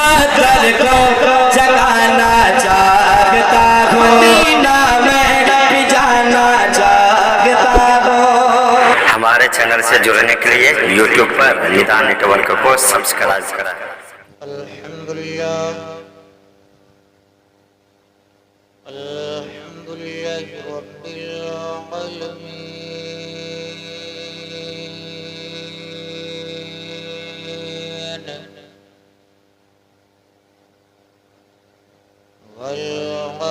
मुक़द्दर को जगाना चाहता हूँ, मदीना में भी जाना चाहता हूँ। हमारे चैनल से जुड़ने के लिए यूट्यूब पर निदान नेटवर्क को सब्सक्राइब करें। अल्हम्दुलिल्लाह रब्बिल आलमीन वल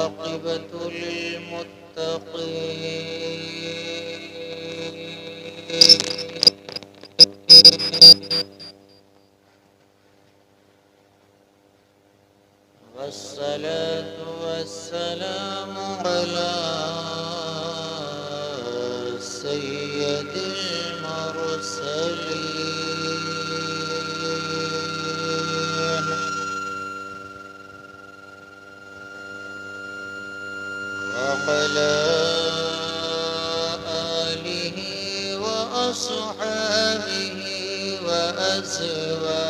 आक़िबतु लिल मुत्तक़ीन वस्सलातु वस्सलामु अला सय्यदिल मुरसलीन वअला आलिहि वअस्हाबिहि वअज़वाजिहि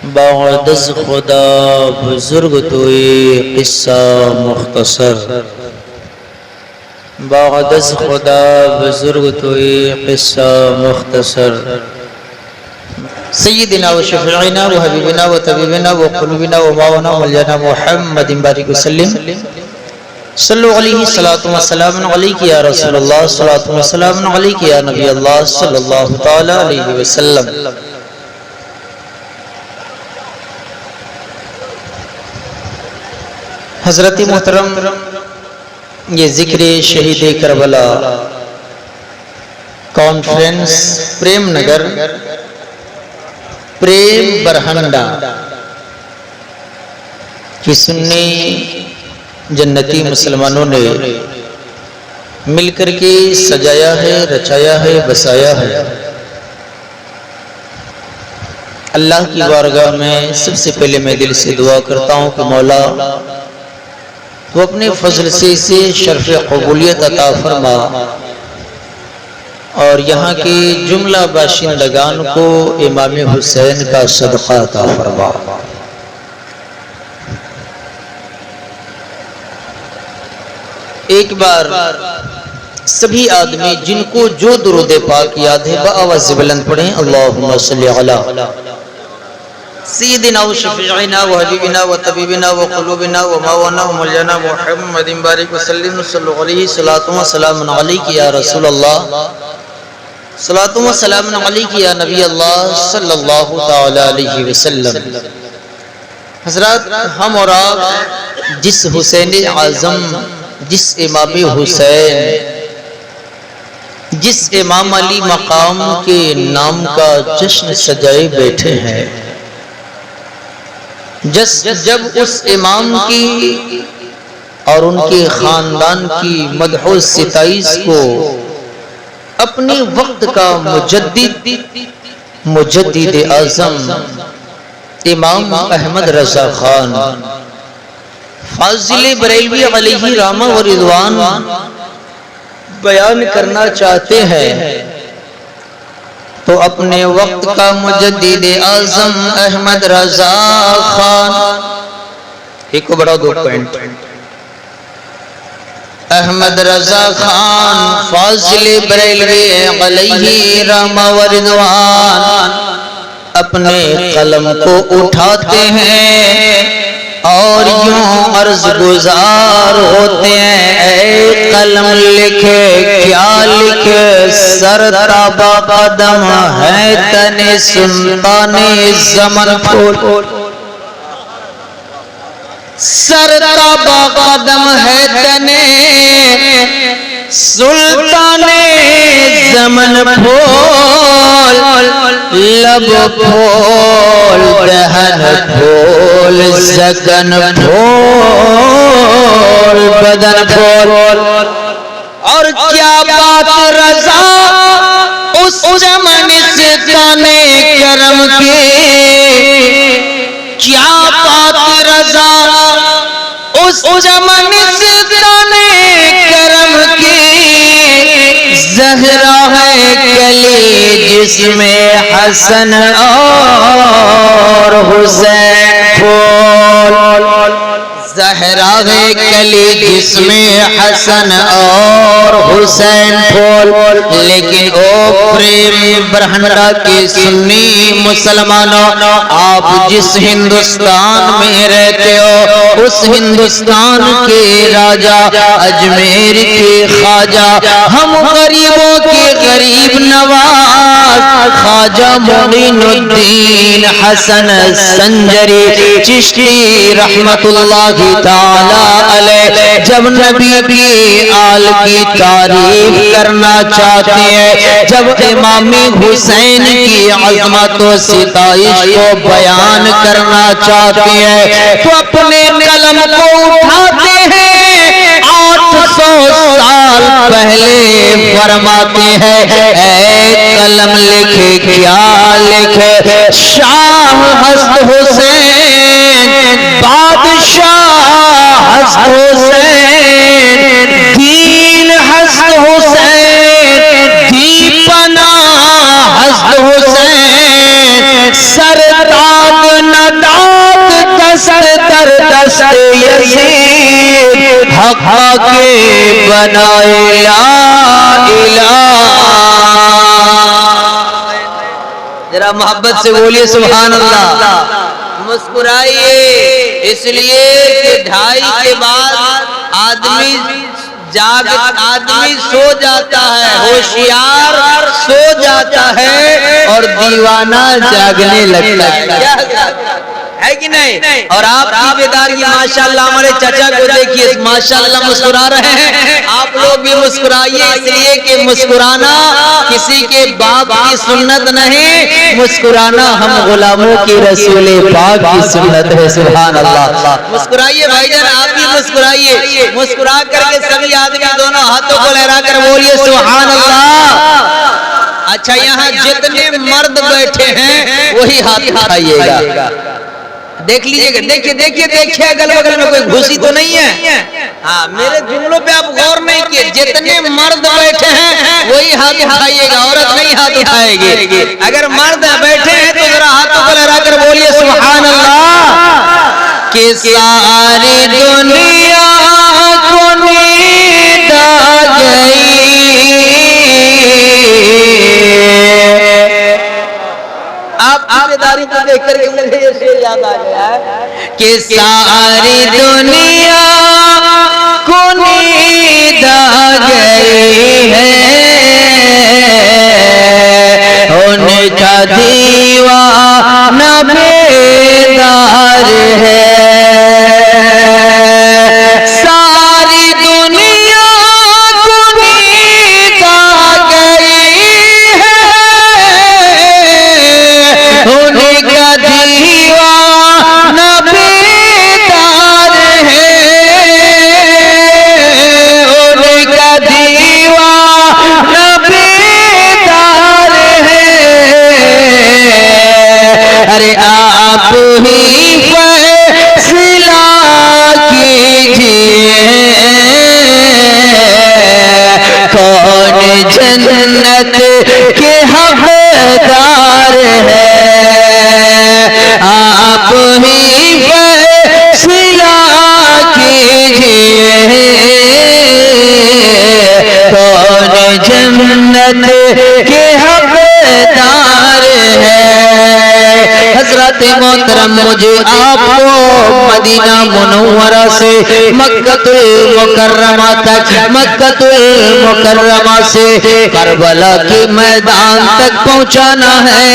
बादज़ खुदा बुजुर्ग तोए किस्सा मुख्तसर, बादज़ खुदा बुजुर्ग तोए किस्सा मुख्तसर। सय्यिदिना व शफ़ीइना व हबीबिना व तबीबिना व क़ुलूबिना व मौलाना मौलाना मुहम्मदिन बारिक वसल्लम सल्लल्लाहु अलैहि सलातु व सलाम अलैका या रसूलल्लाह सलातु व सलाम अलैका या नबी अल्लाह सल्लल्लाहु तआला अलैहि वसल्लम। हज़रत मोहतरम, ये ज़िक्र शहीद करबला कॉन्फ्रेंस प्रेम नगर प्रेम बरहंडा की सुन्नी जन्नती मुसलमानों ने मिलकर के सजाया है, रचाया है, बसाया है। अल्लाह की बारगाह में सबसे पहले मैं दिल से दुआ करता हूँ कि मौला तो अपने फजल से इसे शर्फ कबूलियत अता फरमा और यहाँ के जुमला बाशिंदगान को इमाम हुसैन का सदका अता फरमा। एक बार सभी आदमी जिनको जो दुरूद पाक याद है बआवाज़ बुलंद पढ़ें, अल्लाहुम्मा सल्ली अला सय्यिदिना व शफ़ीइना व हबीबिना व तबीबिना व क़ुलूबिना व मौलाना मौलाना मुहम्मदिन बारिक वसल्लम सल्लल्लाहु अलैहि सलातु व सलाम अलैका या रसूलल्लाह सलातु व सलाम अलैका या नबी अल्लाह सल्लल्लाहु तआला अलैहि वसल्लम। हज़रात, हम और आप जिस हुसैन आज़म, जिस इमाम हुसैन, जिस इमाम अली मकाम के नाम का जश्न सजाए बैठे हैं, जब उस इमाम की और उनके खानदान की मदह सिताइश को अपने वक्त का मुजद्दिद आज़म इमाम अहमद रज़ा खान फाजिल बरेलवी अलैहि रहमा व रिज़वान बयान करना चाहते हैं तो अपने वक्त का मुजद्दिद आज़म अहमद रज़ा खान, एक को बढ़ाओ 2 पॉइंट, अहमद रज़ा खान फाजिल बरेलवी अलैहि रहमा व रिज़वान अपने कलम को उठाते हैं और यूं अर्ज गुजार होते हैं, ऐ कलम लिखे क्या लिखे, सर ताबा कदम है तने सुल्ताने ज़मन फूल, सर ताबा कदम है तने सुल्ताने ज़मन फूल, लब फूल दहन फूल ज़गन फूल बदन फूल। और क्या बात रज़ा उस चमन से ताने करम की, क्या बात रज़ा उस चमन से ताने करम की, ज़हरा है कली जिसमें हसन और हुसैन फूल, ज़हरा है कली जिसमें हसन और हुसैन फूल। लेकिन ओ प्रेम बरहंडा के सुन्नी मुसलमानों, आप जिस हिंदुस्तान में रहते हो उस हिंदुस्तान के राजा, अजमेर के ख्वाजा, हम गरीबों के गरीब नवाज ख्वाजा मोइनुद्दीन हसन संजरी चिश्ती रहमतुल्लाहि ताला अलैह जब नबी की आल की तारीफ करना चाहते हैं, जब इमामी हुसैन की अज़मत व सिताइश को बयान करना चाहते हैं तो अपने कलम को उठाते हैं, 800 साल पहले फरमाते हैं, ऐ कलम लिखे क्या लिखे, शाह हस्त हुसैन बादशाह हस्त हुसैन, दीन हस्त हुसैन, दीपना हस्त हुसैन, सरताज के बनाए ला इलाहा। जरा मोहब्बत से बोलिए सुभान अल्लाह। मुस्कुराइए, इसलिए कि 2:30 के बाद आदमी सो जाता है, होशियार सो जाता है और दीवाना जागने लगता है कि नहीं? और आपकी बेदारी माशाल्लाह, हमारे चाचा को देखिए माशाल्लाह मुस्कुरा रहे हैं। आप लोग भी मुस्कुराइए, इसलिए कि मुस्कुराना किसी के बाप की सुन्नत नहीं, मुस्कुराना हम गुलामों की रसूल पाक की सुन्नत है। सुभान अल्लाह। मुस्कुराइए भाईजान, आप भी मुस्कुराइए। मुस्कुरा करके सभी आदमी दोनों हाथों को लहरा कर बोलिए सुभान अल्लाह। अच्छा, यहाँ जितने मर्द बैठे हैं वही हाथ उठाइएगा। देख लीजिएगा, देखिए देखिए देखिए अगल बगल में कोई घुसी तो नहीं है। हाँ, मेरे जुमलों पे आप गौर नहीं किए। जितने मर्द बैठे हैं वही हाथ उठाइएगा, औरत नहीं हाथ उठाएगी। अगर मर्द बैठे हैं तो जरा हाथों को लहरा कर बोलिए सुभान अल्लाह। कि सारी दुनिया को नींद आ गई, आप आबेदारी को देख करके मुझे ये शेर याद आ गया है कि सारी दुनिया को नींद आ गई है, उनका दीवाना बेदार है। सारी दुनिया को नींद आ गई है, उनका दीवाना बेदार है, उनका दीवाना बेदार है। अरे आप ही फैसला कीजिए, कौन जन्नत के हकदार है। आप ही फैसला कीजिए, कौन जन्नत के हकदार है। हजरत मोहतरम, मुझे आपको मदीना मुनव्वरा से मक्कतुल मुकर्रमा तक, मक्कतुल मुकर्रमा से करबला के मैदान तक पहुंचाना है।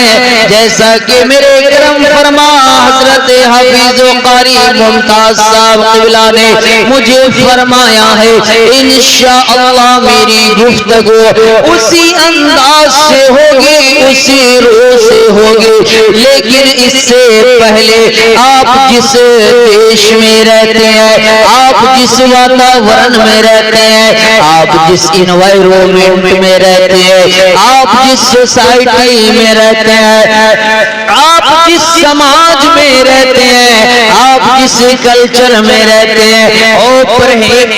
जैसा कि मेरे करम फरमा हजरत हाफिज व कारी मुमताज साहब क़िबला ने मुझे फरमाया है, इंशाअल्लाह मेरी गुफ्तगू उसी अंदाज से होगी, उसी रूह से होगी। लेकिन इससे पहले आप जिस देश में रहते हैं, आप जिस वातावरण में रहते हैं, आप जिस इन्वायरमेंट में रहते हैं, आप जिस सोसाइटी में रहते हैं, आप जिस समाज में रहते हैं, आप जिस कल्चर में रहते हैं, और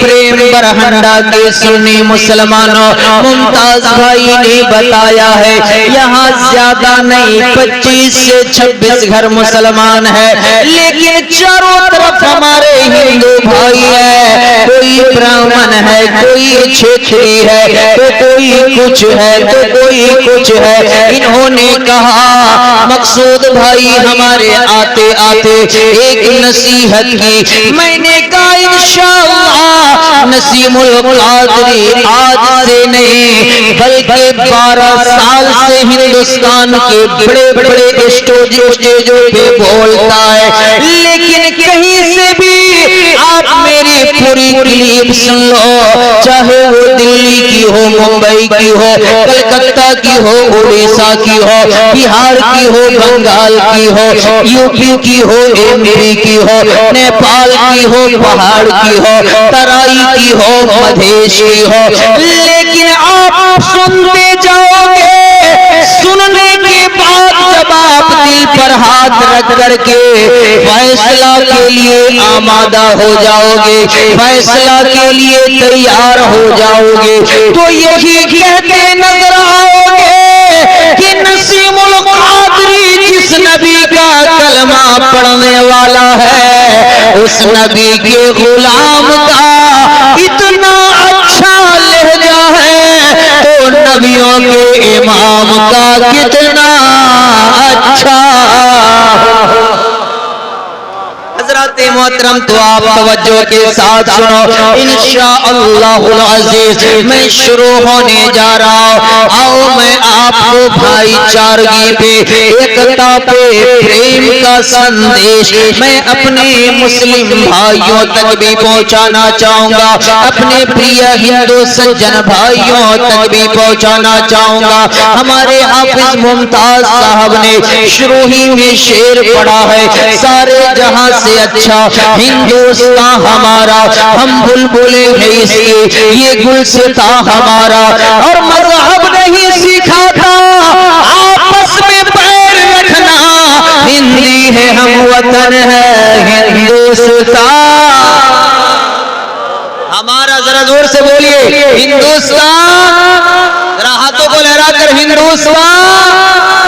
प्रेम बरहंडा के सुन्नी मुसलमानों, मुमताज भाई ने बताया है यहाँ ज्यादा नहीं 25 से 26 घर मुसलमान है, लेकिन चारों तरफ हमारे हिंदू भाई है। कोई ब्राह्मण है, कोई क्षेत्रीय है, तो कोई कुछ है, तो कोई कुछ है। इन्होंने कहा मकसूद भाई हमारे आते आते एक नसीहत की। मैंने कहा इंशाअल्लाह नसीमुल कादरी आज से नहीं बल्कि 12 साल से हिंदुस्तान के बड़े बड़े स्टेजों पे बोलता है, लेकिन कहीं से भी आप मेरी पूरी क्लिप सुन लो, चाहे वो दिल्ली की हो, मुंबई की हो, कलकत्ता की हो, उड़ीसा की हो, बिहार की हो, बंगाल की हो, यूपी की हो, एमपी की हो, नेपाल की हो, पहाड़ की हो, तराई की हो, मधेश की हो, लेकिन आप सुनते जाओगे। सुनने के बाद जब आप दिल पर हाथ रख करके फैसला के लिए आमादा हो जाओगे, फैसला के लिए तैयार हो जाओगे, तो यही कहते नजर आओगे कि नसीमुल कादरी जिस नबी का कलमा पढ़ने वाला है, उस नबी के गुलाम का इतना जाऊंगा कितना अच्छा। हज़रत मोहतरम तो आप तवज्जो के साथ सुनो, इंशाअल्लाहुल अज़ीज़ मैं शुरू होने जा रहा हूँ। आओ मैं आपको भाईचारगी पे, एकता पे, प्रेम का संदेश मैं अपने मुस्लिम भाइयों तक भी पहुँचाना चाहूँगा, अपने प्रिय हिंदू सज्जन भाइयों तक भी पहुँचाना चाहूँगा। हमारे हाफिज मुमताज साहब ने शुरू ही में शेर पढ़ा है, सारे जहां से अच्छा हिंदुस्तान हमारा, हम बुलबुले हैं इसके, ये गुलसितां हमारा। और मज़हब नहीं सीखा था आपस में पैर रखना, हिंदी है हम वतन है हिंदुस्तान हमारा। जरा जोर से बोलिए हिंदुस्तान, जरा हाथों को लहरा कर हिंदुस्तान,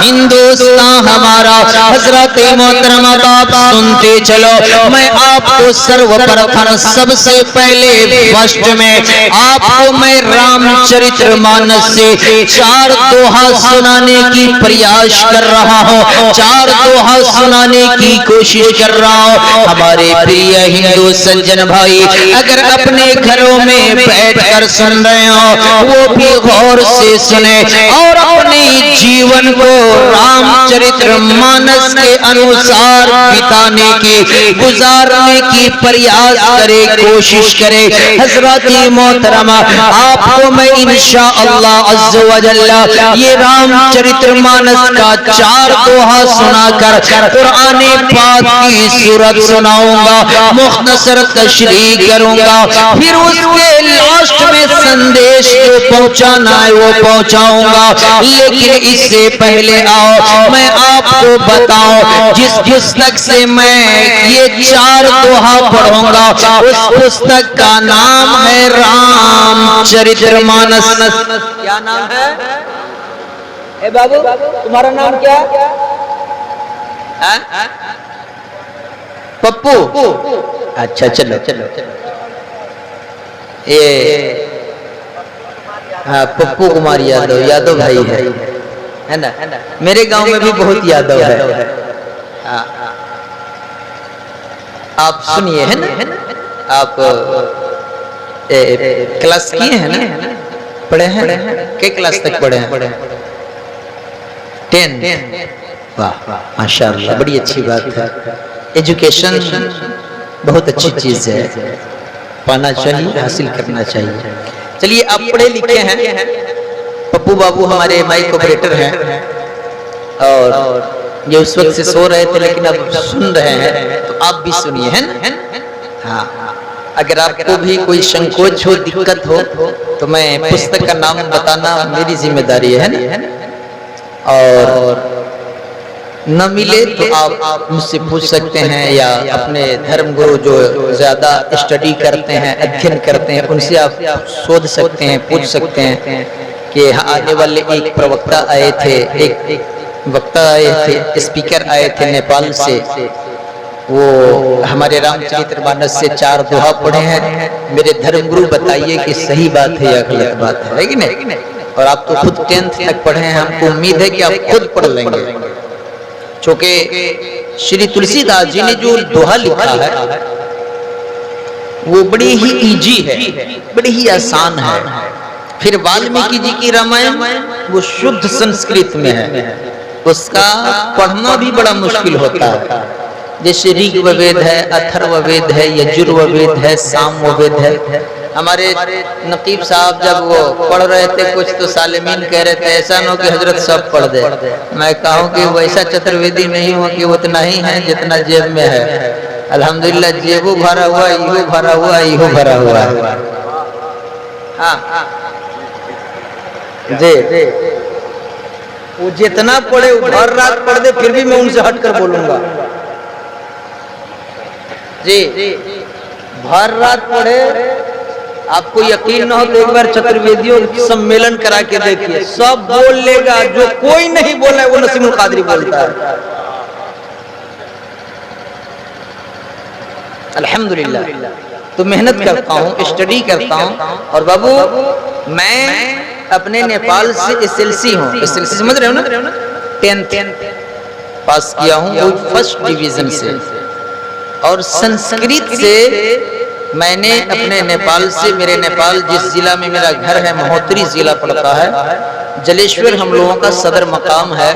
हिंदुस्तान हमारा। हजरत मोहतरमा बाप सुनते चलो, मैं आपको सर्वप्रथम सबसे पहले फर्स्ट में आपको मैं रामचरितमानस से 4 दोहा सुनाने की प्रयास कर रहा हूँ, 4 दोहा सुनाने की कोशिश कर रहा हूँ। हमारे प्रिय हिंदू सज्जन भाई अगर अपने घरों में बैठकर सुन रहे हो वो भी गौर से सुने और अपने जीवन को रामचरितमानस के अनुसार बिताने की, गुजारने की प्रयास करे, कोशिश करे। हजरत मोहतरमा आपको मैं इंशाअल्लाह अज़्ज़ व जल्ला ये रामचरितमानस का 4 दोहा सुनाकर कुरान पाक की सूरत सुनाऊंगा, मुख्तसर तशरीह करूंगा, फिर उसके लास्ट में संदेश जो पहुंचाना है वो पहुंचाऊंगा। लेकिन इससे पहले आओ मैं आपको बताऊं, जिस पुस्तक से मैं ये 4 दोहा पढ़ूंगा उस पुस्तक का नाम है रामचरितमानस। क्या नाम है? ए बाबू तुम्हारा नाम क्या है? पप्पू। अच्छा चलो चलो ये हाँ पप्पू कुमार यादव, यादव भाई है ना। मेरे गांव में भी बहुत यादव है। आप सुनिए है ना, आप क्लास किए हैं ना, पढ़े हैं, क्या क्लास तक पढ़े हैं? 10। वाह माशाअल्लाह, बड़ी अच्छी बात है। एजुकेशन बहुत अच्छी चीज है, पाना चाहिए, हासिल करना चाहिए। चलिए आप पढ़े लिखे हैं, पप्पू बाबू हमारे माइक ऑपरेटर हैं और ये उस वक्त से सो रहे थे लेकिन अब सुन रहे हैं, तो आप भी सुनिए है ना। हाँ अगर आपको भी कोई संकोच हो, दिक्कत हो तो मैं पुस्तक का नाम बताना मेरी जिम्मेदारी है ना, और न मिले तो आप मुझसे पूछ सकते हैं या अपने धर्म गुरु जो ज्यादा स्टडी करते हैं, अध्ययन करते हैं, उनसे आप शोध सकते हैं, पूछ सकते हैं कि आने वाले एक प्रवक्ता आए थे, एक वक्ता आए थे, स्पीकर आए थे नेपाल से, वो हमारे रामचरितमानस से 4 दोहा पढ़े हैं। मेरे धर्म गुरु बताइए कि सही बात है या गलत बात है कि नहीं। और आप तो खुद 10th तक पढ़े हैं, हमको उम्मीद है कि आप खुद पढ़ लेंगे, क्योंकि श्री तुलसीदास जी ने जो दोहा लिखा है वो बड़ी ही इजी है, बड़ी ही आसान है। फिर वाल्मीकि जी की रामायण वो शुद्ध संस्कृत में है, उसका पढ़ना भी बड़ा मुश्किल होता है। जैसे ऋग्वेद है, अथर्ववेद है, यजुर्वेद है, सामवेद है। हमारे नकीब साहब जब वो पढ़ रहे थे कुछ तो सालिमीन कह रहे थे ऐसा न हो कि हजरत सब पढ़ दे। मैं कहूँ कि वैसा चतुर्वेदी नहीं हो कि उतना ही है जितना जेब में है। अल्हम्दुलिल्लाह जेबू भरा हुआ, इहो भरा हुआ, इहो भरा हुआ है। हाँ जी, वो जितना पढ़े भर रात पढ़ दे फिर भी मैं उनसे हटकर बोलूंगा जी। भर रात पढ़े, आपको यकीन न हो तो एक बार चतुर्वेदियों सम्मेलन करा के देखिए, सब बोल लेगा, जो कोई नहीं बोला है वो नसीमुल कादरी बोलता है। अल्हम्दुलिल्लाह। तो मेहनत करता हूँ, स्टडी करता हूँ, और बाबू मैं अपने नेपाल से एसएलसी हूँ, एसएलसी समझ रहे हो ना, 10th पास किया हूँ वो फर्स्ट डिवीजन से। और संस्कृत से मैंने अपने नेपाल से, मेरे नेपाल जिस जिला में मेरा घर है, महोत्तरी जिला पड़ता है, जलेश्वर हम लोगों का सदर मकाम है,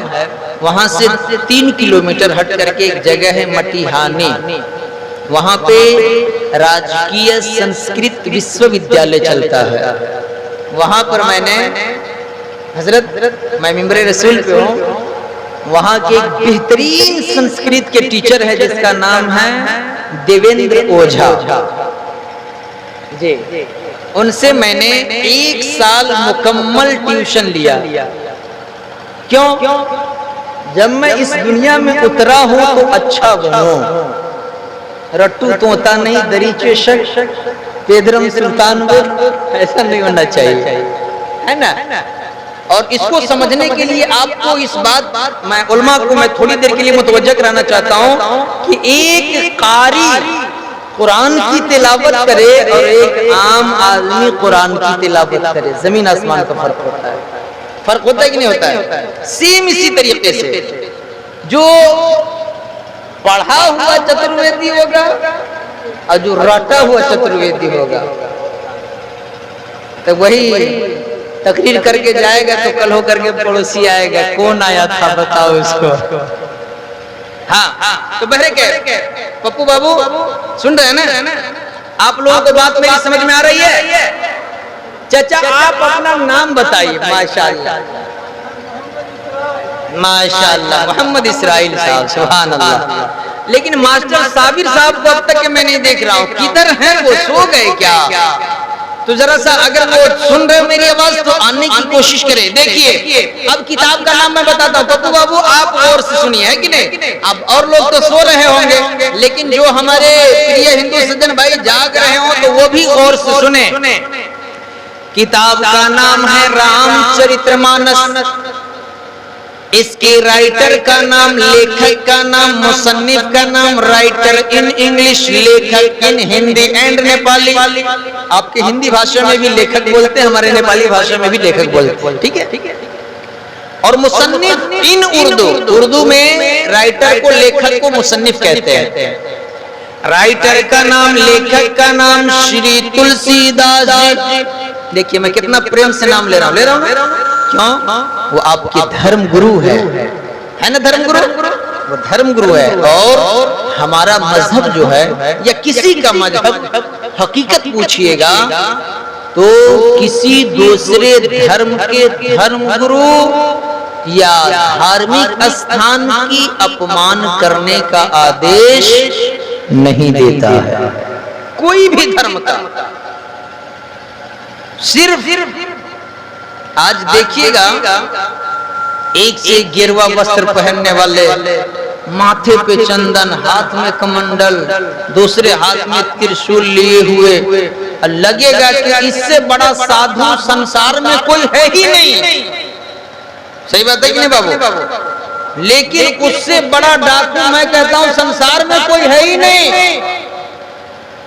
वहाँ से 3 किलोमीटर हट करके एक जगह है मटिहानी, वहाँ पे राजकीय संस्कृत विश्वविद्यालय चलता है। वहाँ पर मैंने हजरत, मैं मिंबर रसूल पे हूँ, वहाँ के एक बेहतरीन संस्कृत के टीचर है जिसका नाम है देवेंद्र ओझा जी, उनसे मैंने 1 साल मुकम्मल ट्यूशन लिया। क्यों? जब मैं इस दुनिया में उतरा हूं तो अच्छा बनूं, रट्टू तोता नहीं, दरीचे शक, पेदरम सुल्तान ऐसा नहीं होना चाहिए, है ना। और इसको समझने के लिए आपको इस बात, मैं उलमा को मैं थोड़ी देर के लिए मुतवज्जह कराना चाहता हूं कि एक कारी कुरान की तिलावत करे और एक आम आदमी कुरान की तिलावत करे, जमीन आसमान का फर्क होता है। फर्क होता है कि नहीं होता है? सेम इसी तरीके से जो पढ़ा हुआ चतुर्वेदी होगा और जो रटा हुआ चतुर्वेदी होगा, तो वही तकरीर करके जाएगा तो कल होकर के पड़ोसी आएगा, कौन आया था बताओ इसको। हाँ, तो बहरे के पप्पू बाबू सुन रहे हैं ना? आप लोगों को बात मेरी समझ में आ रही है? चाचा आप अपना नाम बताइए। माशाअल्लाह माशाअल्लाह, मोहम्मद इसराइल साहब, सुभान अल्लाह। लेकिन मास्टर साबिर साहब को अब तक मैं नहीं देख रहा हूँ, किधर हैं वो? सो गए क्या? तो जरा सा अगर वो सुन रहे हो मेरी आवाज तो आने की कोशिश करें। देखिए अब किताब का नाम मैं बताता हूँ, पप्पू बाबू आप और से सुनिए, है कि नहीं? अब और लोग तो सो रहे होंगे, लेकिन जो हमारे प्रिय हिंदू सज्जन भाई जाग रहे हो तो वो भी और से सुने। किताब का नाम है रामचरितमानस। इसके राइटर का नाम, लेखक का नाम, मुसन्निफ का नाम, राइटर इन इंग्लिश, लेखक इन हिंदी एंड नेपाली। आपके हिंदी भाषा में भी लेखक बोलते हैं, हमारे नेपाली भाषा में भी लेखक बोलते हैं, ठीक है। और मुसन्निफ इन उर्दू, उर्दू में राइटर को, लेखक को मुसन्निफ कहते हैं। राइटर का नाम, लेखक का नाम श्री तुलसीदास जी। देखिए मैं कितना प्रेम से नाम ले रहा हूँ, क्यों? वो आपके धर्म गुरु है ना? धर्म गुरु, वो धर्म गुरु है। और हमारा मजहब जो है, या किसी का मजहब, हकीकत पूछिएगा तो किसी दूसरे धर्म के धर्म गुरु या धार्मिक स्थान की अपमान करने का आदेश नहीं देता है, कोई भी धर्म का। सिर्फ आज देखिएगा, एक से गिरवा वस्त्र पहनने वाले, माथे पे चंदन, हाथ में कमंडल, दूसरे हाथ में त्रिशूल लिए हुए, लगेगा कि इससे बड़ा साधु संसार में कोई है ही नहीं। सही बात है कि नहीं बाबू? लेकिन उससे बड़ा डाकू मैं कहता हूं संसार में कोई है ही नहीं।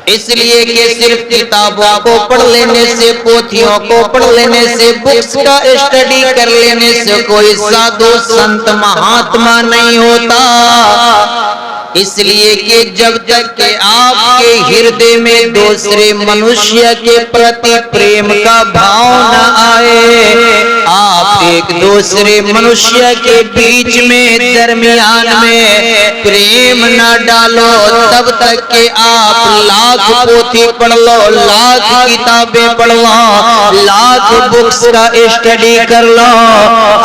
इसलिए कि सिर्फ किताबों को पढ़ लेने से, पोथियों को पढ़ लेने से, बुक्स का स्टडी कर लेने से कोई साधु संत महात्मा नहीं होता। इसलिए कि जब तक कि आपके हृदय में दूसरे मनुष्य के प्रति प्रेम का भाव न आए, आप एक दूसरे मनुष्य के बीच में, दरमियान में प्रेम न डालो, तब तक कि आप लाख पोथी पढ़ लो, लाख किताबें पढ़ लो, लाख बुक्स का स्टडी कर लो,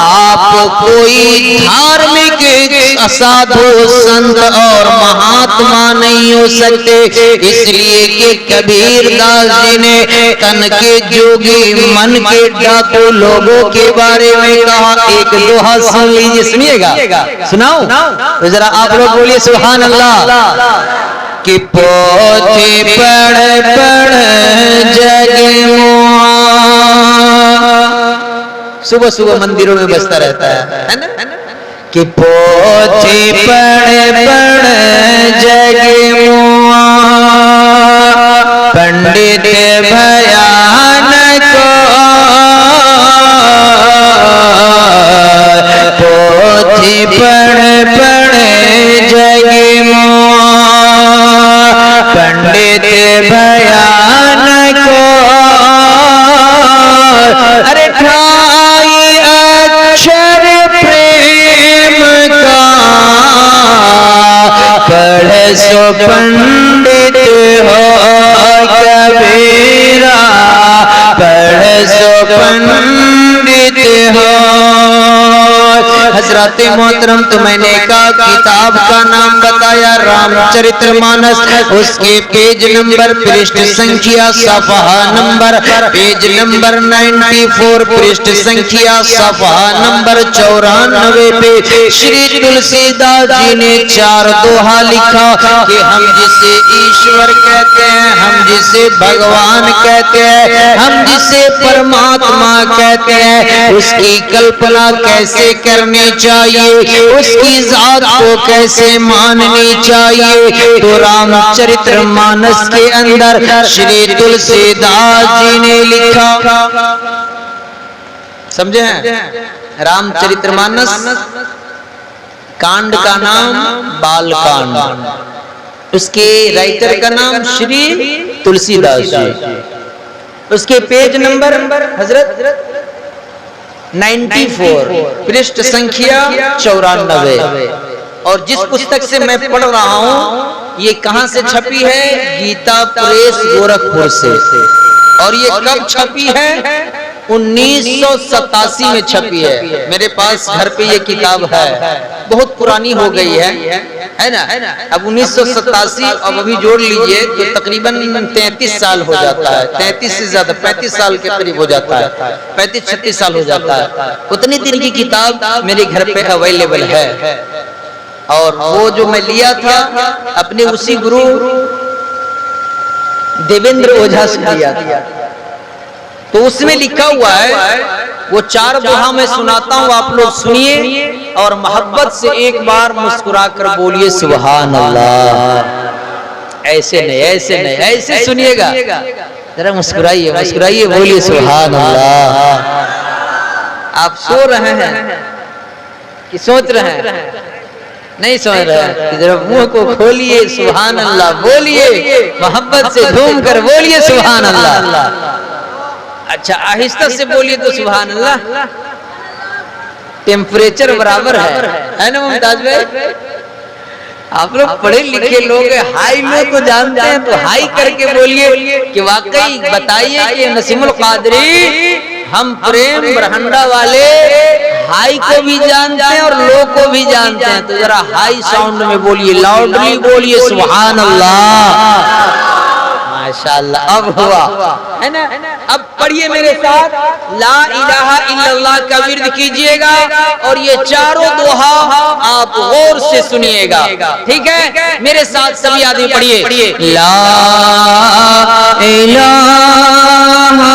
आप कोई धार्मिक साधु संत और महात्मा नहीं हो सकते। इसलिए कि कबीर दास जी ने तन के जोगी मन के डाकू लोगों के बारे में कहा। एक दोहा सुन लीजिए, सुनिएगा, सुनाओ तो जरा आप लोग बोलिए सुभान अल्लाह। कि पोथी पढ़ पढ़ जगमुआ, सुबह सुबह मंदिरों में बजता रहता है ना? कि पोथी पढ़ पढ़ जगमुआ, पंडित भयान को हो। हजरत मोहतरम तो मैंने कहा किताब का नाम बताया रामचरितमानस, उसके पेज नंबर, पृष्ठ संख्या, सफ़हा नंबर, पेज नंबर 94, पृष्ठ संख्या, सफ़हा नंबर 94 पे श्री तुलसीदास जी ने 4 दोहा लिखा कि हम जिसे ईश्वर कहते हैं, हम जिसे भगवान कहते हैं, हम जिसे परमात्मा कहते हैं, उसकी कल्पना कैसे करनी चाहिए, उसकी जात को कैसे माननी चाहिए। तो रामचरितमानस के अंदर श्री तुलसीदास जी ने लिखा, समझे हैं? रामचरितमानस कांड का नाम बालकांड, उसके राइटर का नाम श्री तुलसीदास जी, उसके पेज नंबर हजरत 94, पृष्ठ संख्या 94। और जिस पुस्तक से मैं पढ़ रहा हूँ ये कहाँ से छपी है? गीता प्रेस गोरखपुर से। और ये कब छपी है? 1987 में छपी है। मेरे पास घर पे ये किताब है, बहुत पुरानी हो गई है ना। अब 1987 अब अभी जोड़ लीजिए तो तकरीबन 33 साल हो जाता है, 33 से ज्यादा 35 साल के करीब हो जाता है, 35-36 साल हो जाता है। उतनी दिन की किताब मेरे घर पे अवेलेबल है। और वो जो मैं लिया था अपने उसी गुरु देवेंद्र ओझा से लिया था, तो उसमें लिखा हुआ है, वो 4 दोहा मैं सुनाता हूँ, आप लोग सुनिए और मोहब्बत से एक बार मुस्कुरा कर बोलिए सुभान अल्लाह। ऐसे नहीं, ऐसे नहीं, ऐसे सुनिएगा, जरा मुस्कुराइए, मुस्कुराइए, बोलिए सुभान अल्लाह। आप सो रहे हैं कि सोच रहे हैं? नहीं सोच रहे हैं, जरा मुंह को खोलिए, सुभान अल्लाह बोलिए, मोहब्बत से झूम कर बोलिए सुभान अल्लाह। अच्छा आहिस्ता से बोलिए तो सुभान अल्लाह। टेम्परेचर बराबर है ना मुमताज भाई? आप लोग पढ़े लिखे लोग, हाई लो तो जानते हैं, तो हाई करके बोलिए कि वाकई बताइए कि नसीमुल कादरी हम प्रेम बरहंडा वाले हाई को भी जानते हैं और लो को भी जानते हैं। तो जरा हाई साउंड में बोलिए, लाउडली बोलिए सुभान अल्लाह। माशाअल्लाह, अब हुआ है ना। अब पढ़िए मेरे साथ, ला इलाहा इल्लल्लाह का विर्द कीजिएगा और ये 4 दोहा आप गौर से सुनिएगा, ठीक है? मेरे साथ सभी आदमी पढ़िए, ला इलाहा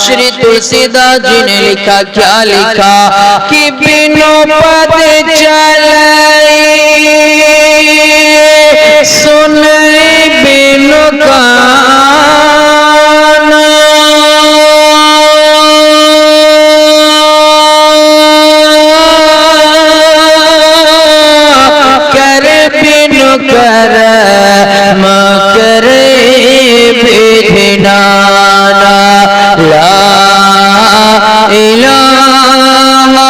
श्री तुलसीदास जी ने लिखा, क्या लिखा कि बिनु पद चले सुने बिनु कान, कर बिनु कर करे विधिनाना। ला इलाहा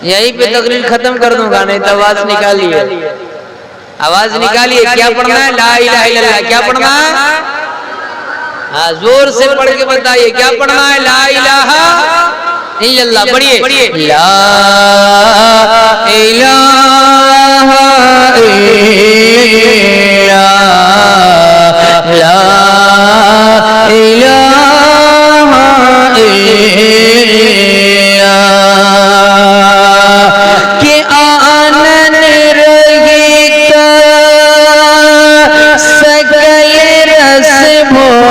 यहीं पे तकरीर खत्म कर दूंगा, नहीं तो आवाज निकालिए, आवाज निकालिए। क्या पढ़ना है? ला इलाहा इल्लल्लाह। क्या पढ़ना है? हाँ जोर से पढ़ के बताइए, क्या पढ़ना है? ला इलाहा इल्लल्लाह। पढ़िए, ला इलाहा इल्लल्लाह, ला इलाहा इल्लल्लाह। कि आनन रहित सकल रस भोगी,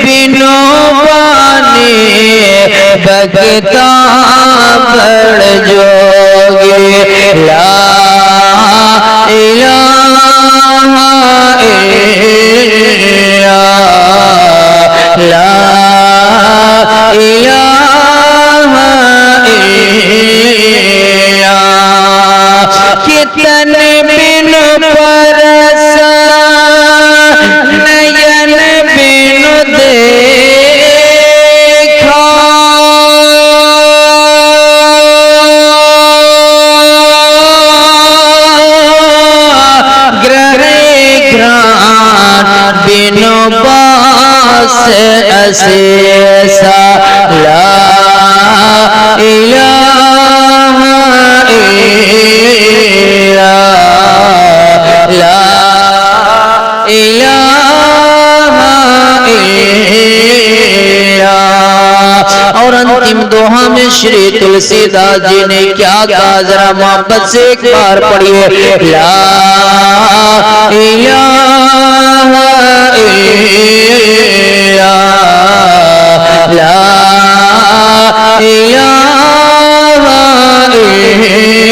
बिनु बाने भगता बड़ जोगे। ला इलाहा इल्लल्लाह, ला इलाहा ऐसा ला इलाहा इल्लल्लाह ला इलाहा इल्लल्लाह। और अंतिम दोहा में श्री तुलसीदास जी ने क्या कहा, जरा मोहब्बत से एक बार पढ़िए, ला इलाहा इल्लल्लाह ला इलाहा इल्लल्लाह।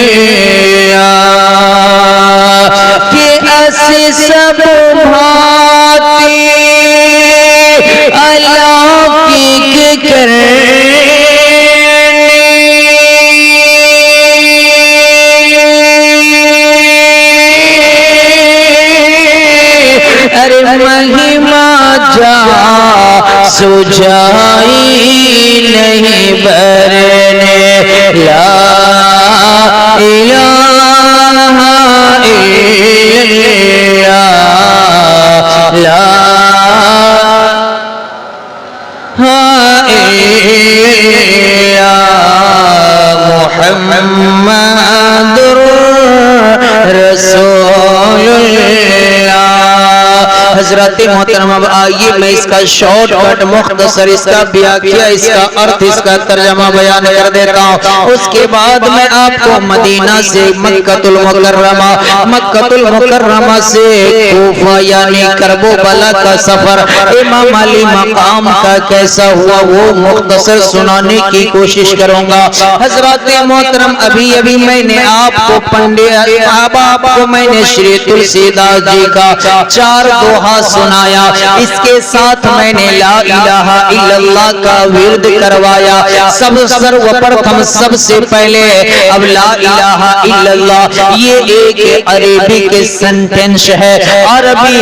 कि ऐसे सब भांति अलौकिक अरे महिमा जा सुझाई नहीं बरने, ला इलाहा इल्लल्लाह ला मुहम्मदुर रसूलुल्लाह। हजरत मोहतरम, अब आइए मैं इसका शॉर्टकट मुख्तसर इसका व्याख्या, इसका अर्थ, इसका तर्जमा बयान कर देता हूँ। उसके बाद मैं आपको मदीना से मक्कतुल मुकर्रमा से कूफा यानी करबला का सफर, इमाम अली मकाम का कैसा हुआ वो मुख्तसर सुनाने की कोशिश करूंगा। हजरत मोहतरम, अभी अभी मैंने आपको आपको मैंने श्री तुलसीदास जी का 4 दोहा सुनाया, इसके साथ मैंने ला इलाहा इल्लल्लाह का विर्द करवाया। सब सर्वप्रथम सबसे पहले अब ला इलाहा इल्लल्लाह ये एक अरबिक सेंटेंस है, अरबी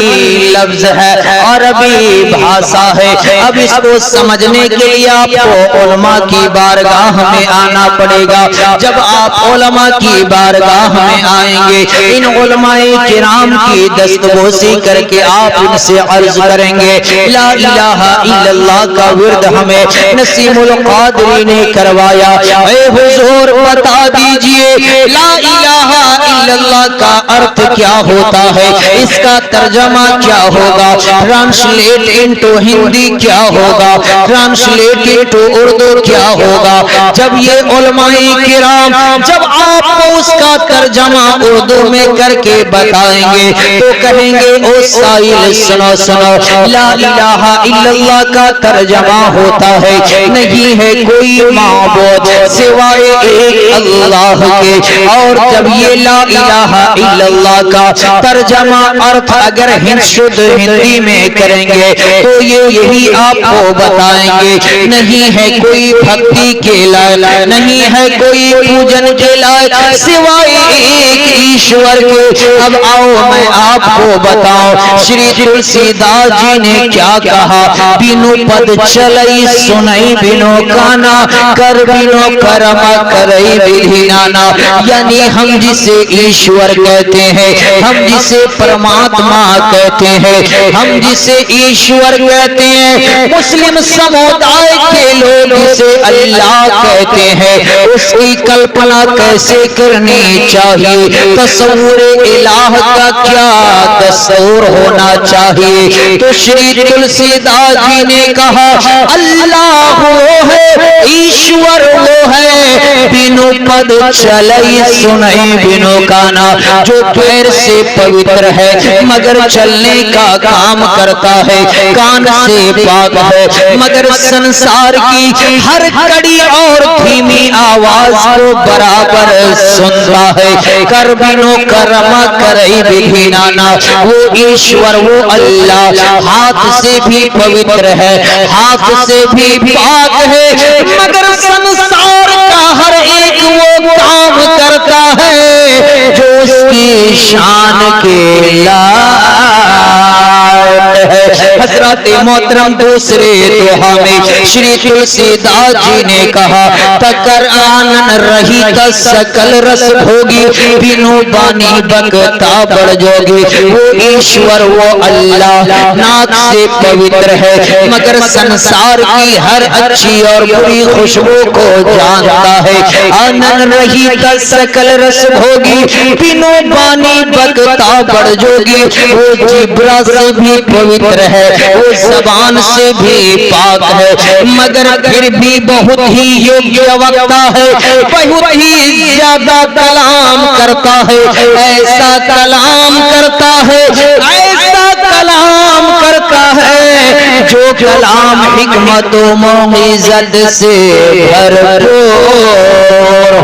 लफ्ज है, अरबी भाषा है। अब इसको समझने के लिए आपको उलमा की बारगाह में आना पड़ेगा। जब आप उलमा की बारगाह में आएंगे, इन उलमाए किराम की दस्तबोसी करके आप इनसे अर्ज करेंगे, ला इलाहा इल्लल्लाह का विर्द हमें नसीमुल कादरी ने करवाया। ऐ हुजूर बता दीजिए ला इलाहा इल्लल्लाह का अर्थ क्या होता है, इसका तर्जमा क्या होगा, ट्रांसलेट इनटू हिंदी क्या होगा, ट्रांसलेट इनटू उर्दू क्या होगा। जब ये उलमाए किराम जब आपको उसका तर्जमा उर्दू में करके बताएंगे तो कहेंगे ओ साइल सुनो सुनो, ला इलाहा इल्लल्लाह का तर्जमा होता है नहीं है कोई माबूद सिवाय एक अल्लाह के। और जब ये ला इलाहा इल्लल्लाह का तर्जमा अर्थ अगर शुद्ध हिंदी में करेंगे तो ये यही आपको बताएंगे, नहीं है कोई भक्ति के लायक, नहीं है कोई पूजन के लायक सिवाय एक ईश्वर के। अब आओ मैं आपको बताऊं श्री तुलसीदास जी ने क्या कहा, बिनु पद चलई सुनई बिनु काना, कर बिनु कर्म करई विधि नाना। यानी हम जिसे ईश्वर कहते हैं, हम जिसे परमात्मा कहते हैं, हम जिसे ईश्वर कहते हैं, मुस्लिम समुदाय के लोग जिसे अल्लाह कहते हैं, उसकी कल्पना कैसे करनी चाहिए, तस्वुर इलाह का क्या तस्वुर होना चाहिए। तो श्री तुलसीदास जी ने कहा अल्लाह वो है, ईश्वर वो है, बिनु पद चलई सुनई बिनु काना, जो पैर से पवित्र है मगर चलने का काम करता है, कान से पाक है मगर संसार की हर कड़ी और धीमी आवाज को बराबर सुनता है, कर बिनु कर्म करई विधि नाना। वो ईश्वर वो अल्लाह हाथ से भी पवित्र है, हाथ से भी पाक है मगर संसार का हर एक वो काम करता है जो उसकी शान के लायक है। हजरत मोहतरम दूसरे दोहा में श्री तुलसीदास जी ने कहा, तकर आनन रही सकल रस भोगी, बिनु बानी बकता बढ़ जोगी। वो ईश्वर वो अल्लाह नाक से पवित्र है, मगर संसार की हर अच्छी और बुरी खुशबू को जानता है। आनन रही सकल रस भोगी, बिनु बानी बकता बढ़ जोगी। वो जिब्रा से भी पवित्र है, वो जबान से भी पाक है, मगर फिर भी बहुत ही योग्य वक्ता है, बहुत ही ज्यादा कलाम करता है। ऐसा कलाम करता है, ऐसा कलाम करता है, जो कलाम हिकमत व मौइज़त से भरपूर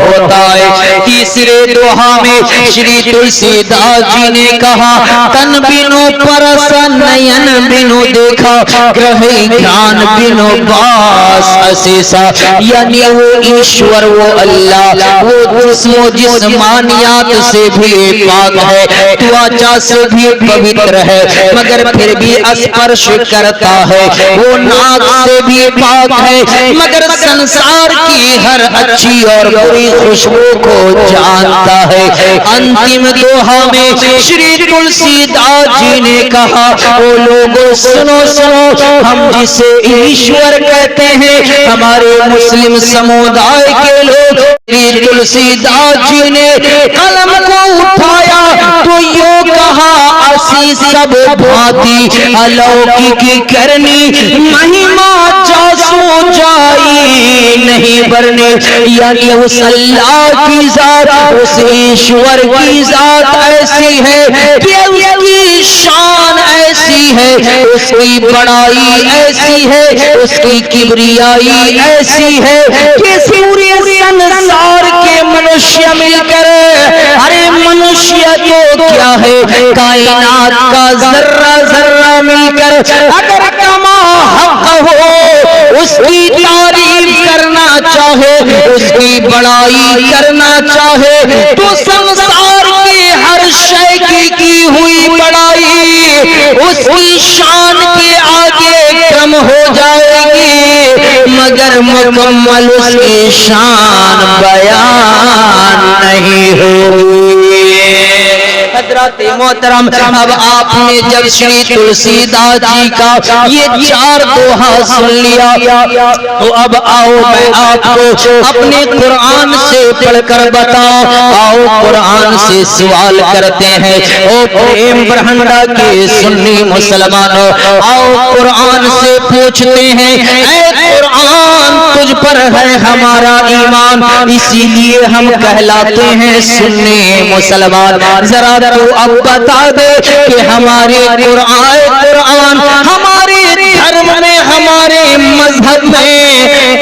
होता है। तीसरे दोहा में श्री तुलसीदास जी ने कहा, तन बिनु परस नयन बिनु देखा, ग्रहे ज्ञान बिनु बास असीसा। यानी वो ईश्वर वो अल्लाह वो जिस्मानियात से भी पाक है, त्वचा से भी पवित्र है, मगर फिर भी स्पर्श करता है। वो नाक से भी पाक है, मगर संसार की हर अच्छी और बुरी खुशबू को जानता है। अंतिम दोहा में श्री तुलसीदास जी ने कहा, वो लोगों सुनो सुनो, हम जिसे ईश्वर कहते हैं, हमारे मुस्लिम समुदाय के लोग, श्री तुलसीदास जी ने कलम को उठाया तो यो कहा, असी सब भांति अलौकिक करनी, महिमा जासो जाई नहीं बरने। यानी उस अल्लाह की जात, उस ईश्वर की जात ऐसी है कि उसकी शान ऐसी है, उसकी बड़ाई ऐसी है, उसकी किबरियाई ऐसी है कि पूरे संसार के मनुष्य मिलकर, अरे मनुष्य तो क्या है, कायनात का जर्रा जर्रा मिलकर अगर कमा हक हो, उसकी तारीफ करना चाहे, उसकी बड़ाई करना चाहे, तो संसार की हर शय की हुई बड़ाई उसकी शान के आगे कम हो जाएगी, मगर मुकम्मल उसकी शान बयान नहीं होगी। हजरत मोहतरम, अब आपने जब श्री तुलसीदास जी का ये चार दोहा सुन लिया, तो अब आओ मैं आपको अपने कुरान से पढ़कर बताओ। आओ कुरान से सवाल करते हैं, ओ प्रेम ब्रह्मंडा के सुन्नी मुसलमानों, आओ कुरान से पूछते हैं, ऐ कुरान तुझ पर है हमारा ईमान, इसीलिए हम कहलाते हैं सुन्नी मुसलमान। जरा तू अब बता दे कि हमारे कुरान हमारे धर्म में, हमारे मजहब में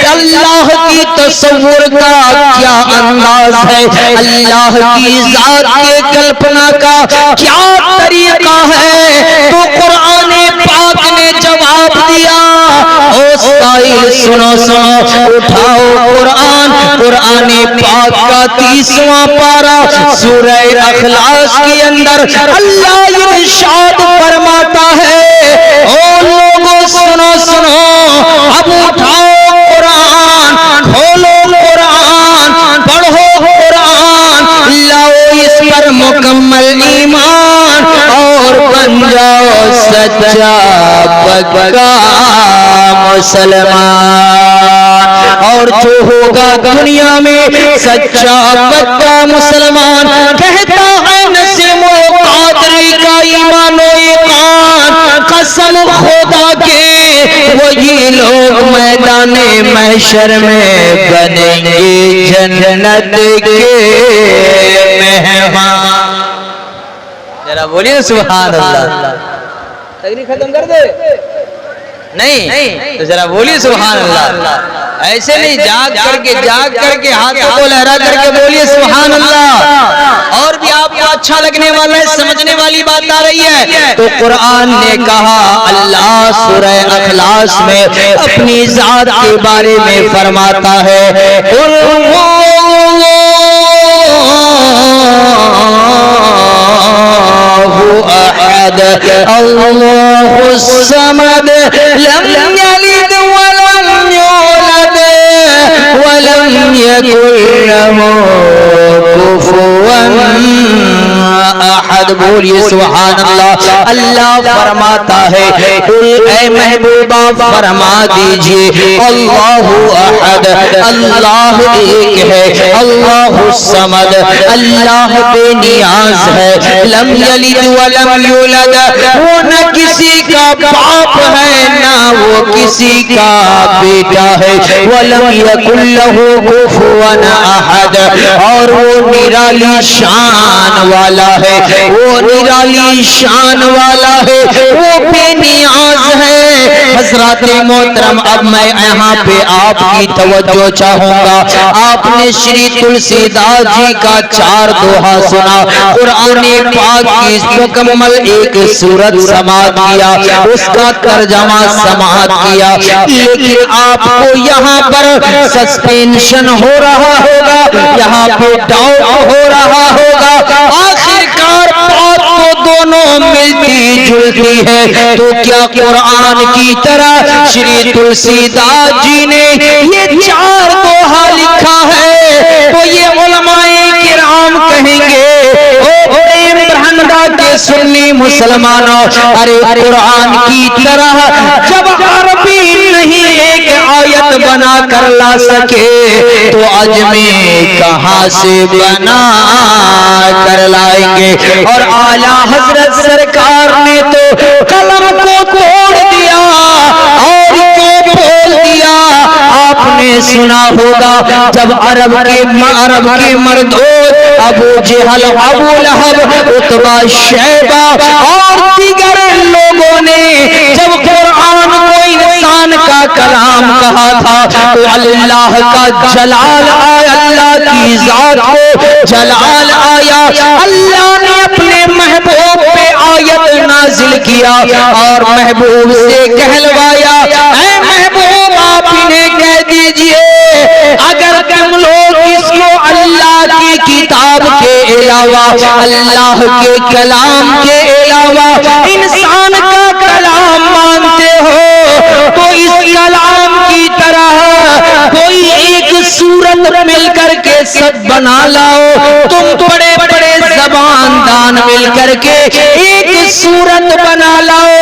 अल्लाह की तस्वुर का क्या अंदाज है, अल्लाह की जात के कल्पना का क्या तरीका है। तो कुरान पाक ने जवाब दिया, ओ साइल सुनो सुनो, उठाओ कुरान, कुरान पाक का 30वां पारा सूरह अखलास के अंदर अल्लाह इरशाद फरमाता है, ओ लोगों सुनो सुनो, अब उठाओ कुरान, खोलो कुरान, पढ़ो कुरान, लाओ इस पर मुकम्मल ईमान और बन जाओ सच्चा पक्का मुसलमान। और जो होगा दुनिया में सच्चा पक्का मुसलमान, कहता है नसीमो कादरी का ईमानो ईमान, कसम खुदा के वही लोग मैदाने महशर में बनेंगे जन्नत के मेहमान। जरा बोलिए सुभान अल्लाह। तकरीर खत्म कर दे नहीं तो जरा बोलिए सुभान अल्लाह। ऐसे नहीं, जाग करके हाथों को लहरा करके बोलिए सुभान अल्लाह। और भी आपको अच्छा लगने वाला है, समझने वाली बात आ रही है। तो कुरान ने कहा, अल्लाह सूरह अखलास में अपनी जात के बारे में फरमाता है, अल्लाहु अहद अल्लाहु अल्लाहुस्समद लम यलिद वलम यूलद वलम यकुल लहू कुफुवन अहद। बोलिए सुभान अल्लाह। अल्लाह फरमाता है कुल ए महबूबा फरमा दीजिए अल्लाहु अहद, अल्लाह एक है, अल्लाहु समद, अल्लाह बेनियाज है, लम यलिद वलम यूलद, वो न किसी का बाप है ना वो किसी का बेटा है, वलम यकुल लहू कुफुवन अहद, और वो निराली शान वाला है, वो निराली शान वाला है, वो बेनियाज है। हज़रात मोहतरम, अब मैं यहाँ पे आपकी तवज्जो चाहूंगा। आपने श्री तुलसीदास जी का 4 दोहा सुना, कुरान पाक की मुकम्मल एक सूरत समाअत किया, उसका तर्जमा समाअत किया, लेकिन आपको यहाँ पर सस्पेंशन हो रहा होगा, यहाँ पे डाउट हो रहा होगा, आखिरकार बात तो दोनों मिलती जुलती है, तो क्या कुरान की तरह श्री तुलसीदास जी ने ये 4 दोहा लिखा है? तो ये उलमाए किराम कहेंगे ओ प्रेम ब्रह्मंडा के सुन्नी मुसलमानों, अरे कुरान की तरह जब अरबी नहीं एक आयत बना कर ला सके तो अजमे कहां से बना कर लाएंगे? और आला हजरत सरकार ने तो कलम को तोड़ दिया और क्यों बोल दिया? आपने सुना होगा जब अरब के मर्दों अबू जहल, अबू लहब, उतबा, शैबा और दीगर लोगों ने जब कुरान को इंसान का कलाम कहा था तो अल्लाह का जलाल आया, अल्लाह की जात को जलाल आया, अल्लाह ने अपने महबूब पे आयत नाजिल किया और महबूब से कहलवाया, ऐ महबूब आप इन्हें कह दीजिए अगर तुम लोग इसको अल्लाह की किताब के अलावा, अल्लाह के कलाम के अलावा इंसान का कलाम मानते हो तो इस कलाम की तरह कोई एक सूरत मिलकर के सब बना लाओ। तुम बड़े बड़े जबानदान मिलकर के एक सूरत बना लाओ,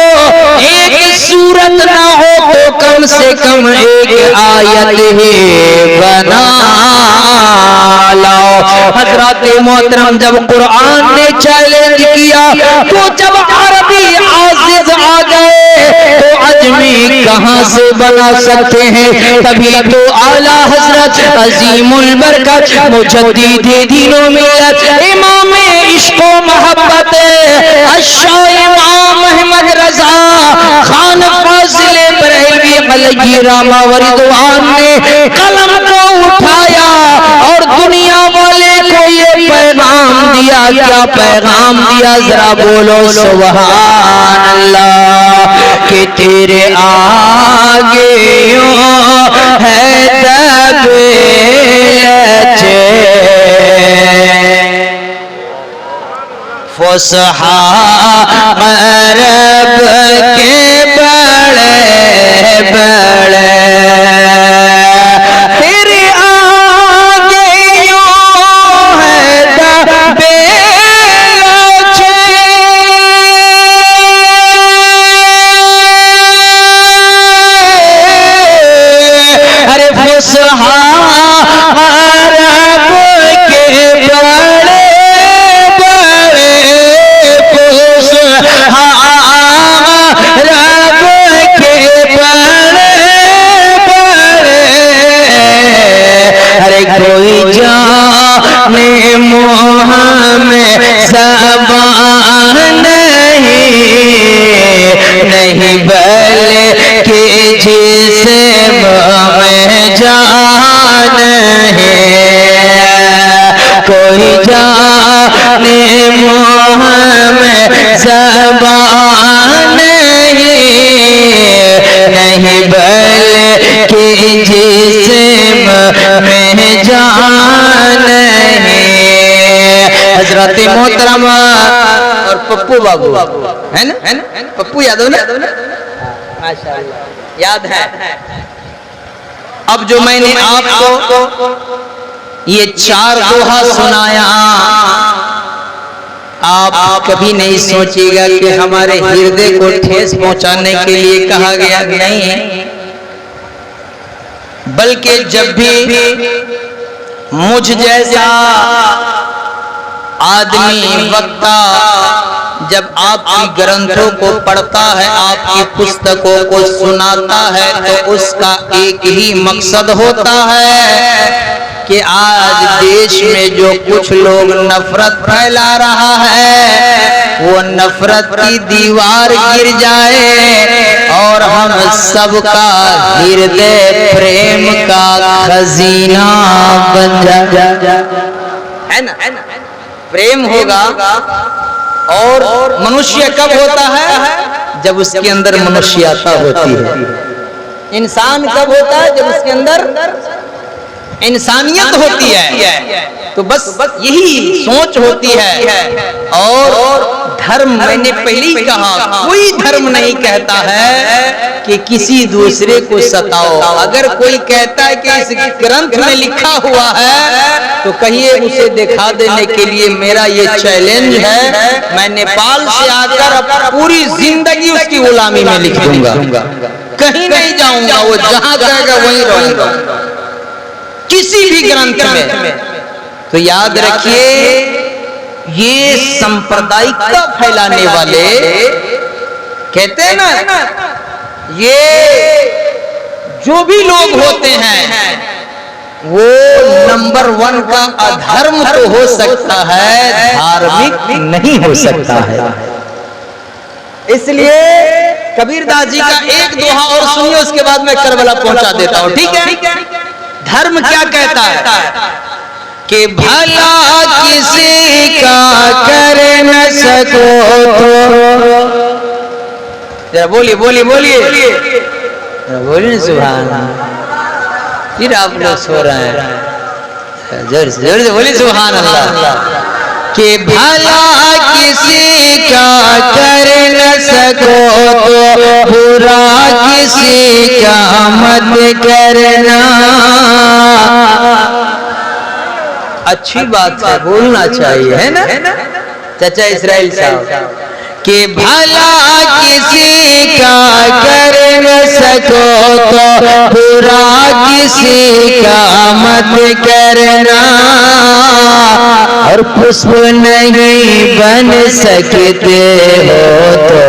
एक सूरत ना हो तो कम से कम एक आयत ही बना लाओ। हजरत मोहतरम, जब कुरान ने चैलेंज किया तो जब अरबी आजिज आ गए तो अजमी कहां से बना सकते हैं? तभी तो आला हजरत अजीमुल बरकत मुजद्दिद दीनो मिल्लत इमाम इश्क व मोहब्बत अशाह इमाम अहमद रजा खान फाजिल बरेलवी अलैहि रहमा व रिदवान ने कलम को उठाया और दुनिया वाले को ये पैगाम दिया। क्या पैगाम दिया? जरा बोलो सुभान अल्लाह। कि तेरे आगे है दबे फुसहा अरब के बड़े बड़े, तेरे आगे यूं है दबे अरे फुसहा अरब के बड़े कोई जाने मोह में ज़बान नहीं बल्कि जिस्म में जान है। कोई जाने मोह में ज़बान नहीं बल्कि जिस्म में जान है। हजरत मोहतरमा और पप्पू बाबू है ना पप्पू यादव ना, माशाअल्लाह याद है। अब जो मैंने आपको ये 4 दोहा सुनाया, आप कभी नहीं सोचिएगा कि हमारे हृदय को ठेस पहुंचाने के लिए कहा गया, नहीं, बल्कि जब भी मुझ जैसा आदमी वक्ता जब आपकी ग्रंथों को पढ़ता है, आपकी पुस्तकों को सुनाता है, तो उसका एक ही मकसद होता है कि आज देश में जो कुछ लोग नफरत फैला रहा है वो नफरत की दीवार गिर जाए और हम सबका हृदय प्रेम का खजीना बन जाए, है ना। प्रेम होगा और मनुष्य कब होता है? जब उसके अंदर मनुष्यता होती है। इंसान कब होता है? जब उसके अंदर इंसानियत होती है। तो बस यही सोच होती है। और धर्म, मैंने पहले ही कहा, कोई धर्म नहीं कहता है कि किसी दूसरे को सताओ। अगर कोई कहता है कि इस ग्रंथ में लिखा हुआ है तो कहिए उसे दिखा देने के लिए मेरा ये चैलेंज है। मैं नेपाल से आकर अब पूरी जिंदगी उसकी गुलामी में लिख दूंगा, कहीं नहीं जाऊंगा, वो जहां कहेगा वहीं रहूंगा, किसी भी ग्रंथ में। तो याद रखिए, ये सांप्रदायिकता फैलाने वाले कहते हैं ना, ये जो भी लोग होते हैं वो नंबर 1 का अधर्म तो हो सकता है, धार्मिक नहीं हो सकता है। इसलिए कबीरदास जी का एक दोहा और सुनिए, उसके बाद मैं करबला पहुंचा देता हूं, ठीक है। धर्म क्या कहता है कि भला किसी का कर न सको तो बोलिए बोलिए बोलिए बोलिए सुभान अल्लाह। फिर आप लोग सो रहे हैं, जोर से बोलिए सुभान अल्लाह। कि भला किसी का कर न सको तो बुरा किसी का मत करना। अच्छी बात है, बोलना चाहिए, है ना चाचा इस्राइल साहब। कि भला किसी का कर न सको तो बुरा किसी का मत करना। और पुष्प नहीं बन सकते हो तो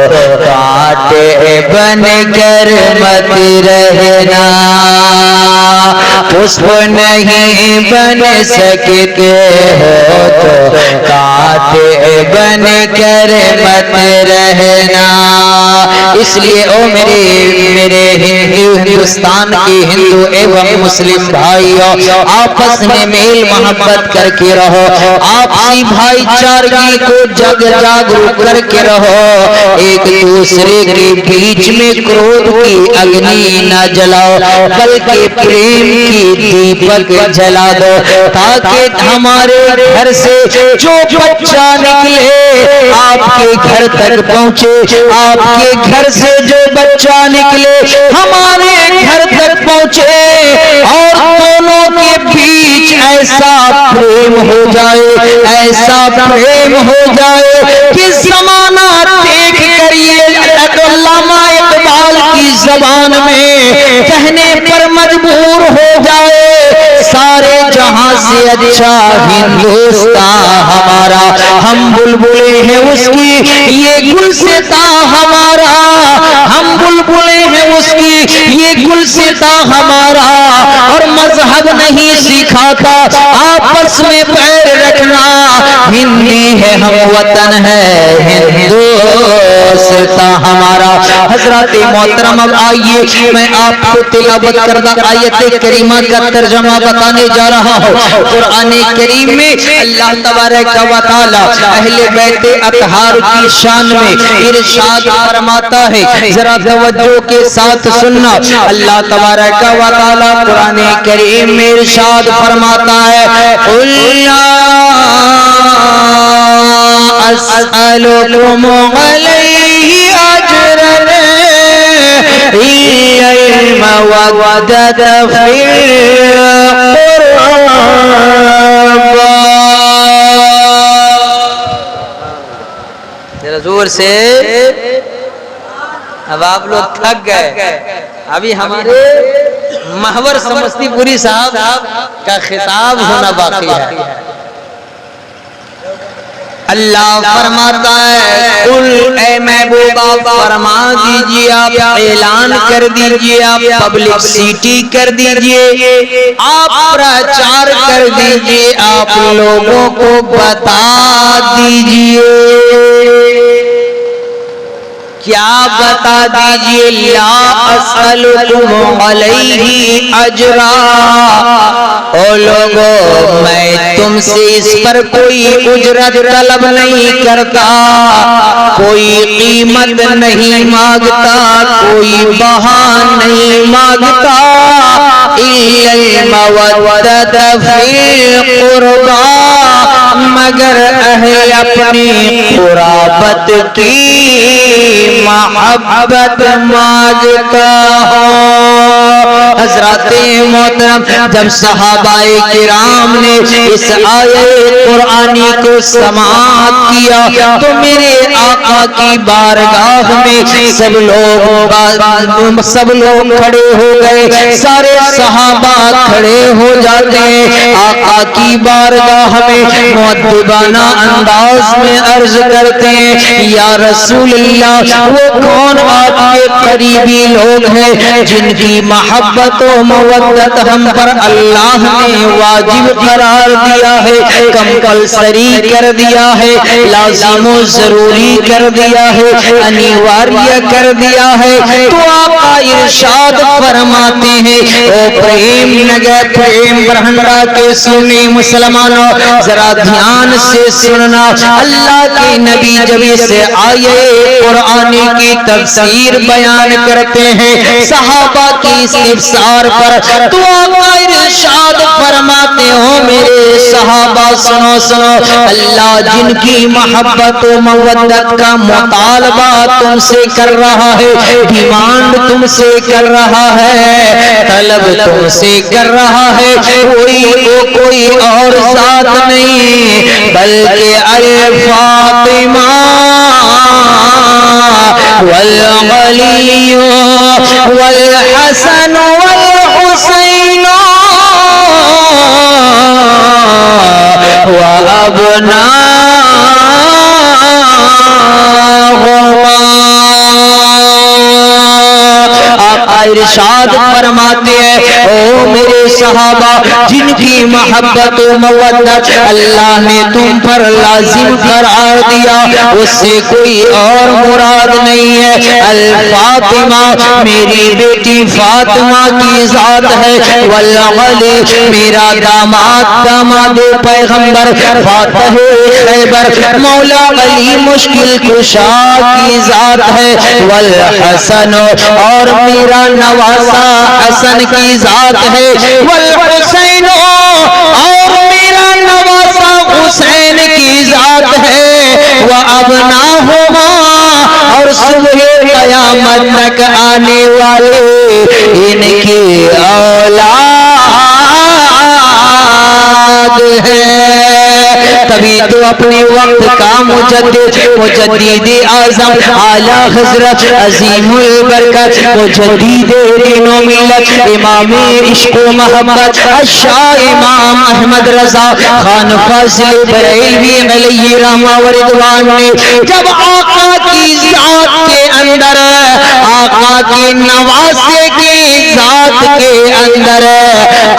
कांटे बन कर मत रहना। पुष्प नहीं बन सकते हो तो कांटे बन कर मत रहना। इसलिए ओ मेरे हिंदुस्तान के हिंदू एवं मुस्लिम भाइयों, आपस में मेल मोहब्बत करके रहो, आपसी भाईचारगी को जागरूक करके रहो। एक दूसरे के बीच में क्रोध की अग्नि न जलाओ, बल्कि प्रेम की दीपक जला दो, ताकि हमारे घर से जो बच्चा निकले आपके घर तक पहुँचे, आपके घर से जो बच्चा निकले हमारे घर तक पहुँचे, और दोनों के बीच ऐसा प्रेम हो जाए, ऐसा प्रेम हो जाए कि ज़माना देख कर ये अल्लामा इकबाल की ज़बान में कहने पर मजबूर हो जाए, सारे जहां से अच्छा हिंदुस्तान हमारा, हम बुलबुले हैं उसकी, ये गुलसिता हमारा, हम बुलबुले हैं उसकी, ये गुलसिता हमारा। और मजहब नहीं सिखाता आपस में पैर रखना, हिंदी है हम वतन है हिंदुस्तान हमारा। हजरत मोहतरम, अब आइए मैं आपको तिलावत करदा आयत करीमा का तर्जमा बताने जा रहा हूँ। कुरान करीम में अल्लाह तबारक व तआला अहले बैत अतहार की शान में इरशाद फरमाता है, जरा तवज्जो के साथ सुनना। अल्लाह तबारक व तआला कुरान करीम में इरशाद फरमाता है, कुल्ला अस्अलुकुम अलैहि इल्लल मवद्दत फिल क़ुरबा। जरा जोर से, अब आप लोग थक गए, अभी हमारे महवर समस्तीपुरी साहब का खिताब होना बाकी है। अल्लाह फरमाता है, कुल ए महबूबा फरमा दीजिए, आप ऐलान कर दीजिए, आप पब्लिसिटी कर दीजिए, आप प्रचार कर दीजिए, आप लोगों को बता दीजिए। क्या बता दीजिए? ला अस्अलुकुम अलैहि अजरा। ओ लोगों, मैं तुमसे इस पर कोई उजरत तलब नहीं करता, कोई कीमत नहीं मांगता, कोई बहान नहीं मांगता। इल्लल मवद्दत फिल क़ुरबा, मगर अहल अपनी क़ुराबत की मोहब्बत मांगता हो। हज़राते मोहतरम, जब सहाबाए किराम ने इस आयत कुरानी को समाअत किया तो मेरे आका की बारगाह में सब लोग खड़े हो गए, सारे सहाबा खड़े हो जाते हैं। आका की बारगाह में मुअद्दिबाना अंदाज में अर्ज करते हैं, या रसूल अल्लाह, वो कौन आपके करीबी लोग हैं जिनकी मोहब्बत और मवद्दत हम पर अल्लाह ने वाजिब करार दिया है, कंपल्सरी कर दिया है, लाजिम जरूरी कर दिया है, अनिवार्य कर दिया है। तो आका इरशाद फरमाते हैं, ओ प्रेम नगर प्रेम ब्रह्मरा के सुन्नी मुसलमानों, जरा ध्यान से सुनना। अल्लाह के नबी जब इसे आए कुरानी की तफसीर बयान करते हैं सहाबा की इस्तिफसार पर, तो आका इरशाद फरमाते हो, मेरे सहाबा सुनो सुनो, अल्लाह जिनकी मोहब्बत और मवद्दत का मुतालबा तुमसे कर रहा है, डिमांड तुमसे कर रहा है, तलब तुमसे कर रहा है, कोई और साथ नहीं बल्कि अल फातिमा वल अली वल हसन वल हुसैन व अबना इरशाद फरमाते हैं, ओ मेरे सहाबा, जिनकी मोहब्बत और मवद्दत अल्लाह ने तुम पर लाजिम करार दिया, उससे कोई और मुराद नहीं है। अल फातिमा, मेरी बेटी फातिमा की जात है, वल अली, मेरा दामाद पैगंबर फातिह खैबर मौला अली मुश्किल कुशा की जात है, वल हसन, और मेरा नवासा हसन की जात है, वल हुसैन, और मेरा नवासा हुसैन की जात है, वह अबना होगा, और सुबह क़यामत तक आने वाले इनकी औलाद है। तभी तो अपने वक्त का मुजद्दिद आज़म आला हज़रत अज़ीमुल बरकत मुजद्दिद दीन व मिल्लत इमाम इश्क़ व मोहब्बत शाह इमाम अहमद रज़ा खान फ़ाज़िल बरेलवी अलैहि रहमा व रिदवान ने जब आका की ज़ात के अंदर, आका के नवासे की ज़ात के अंदर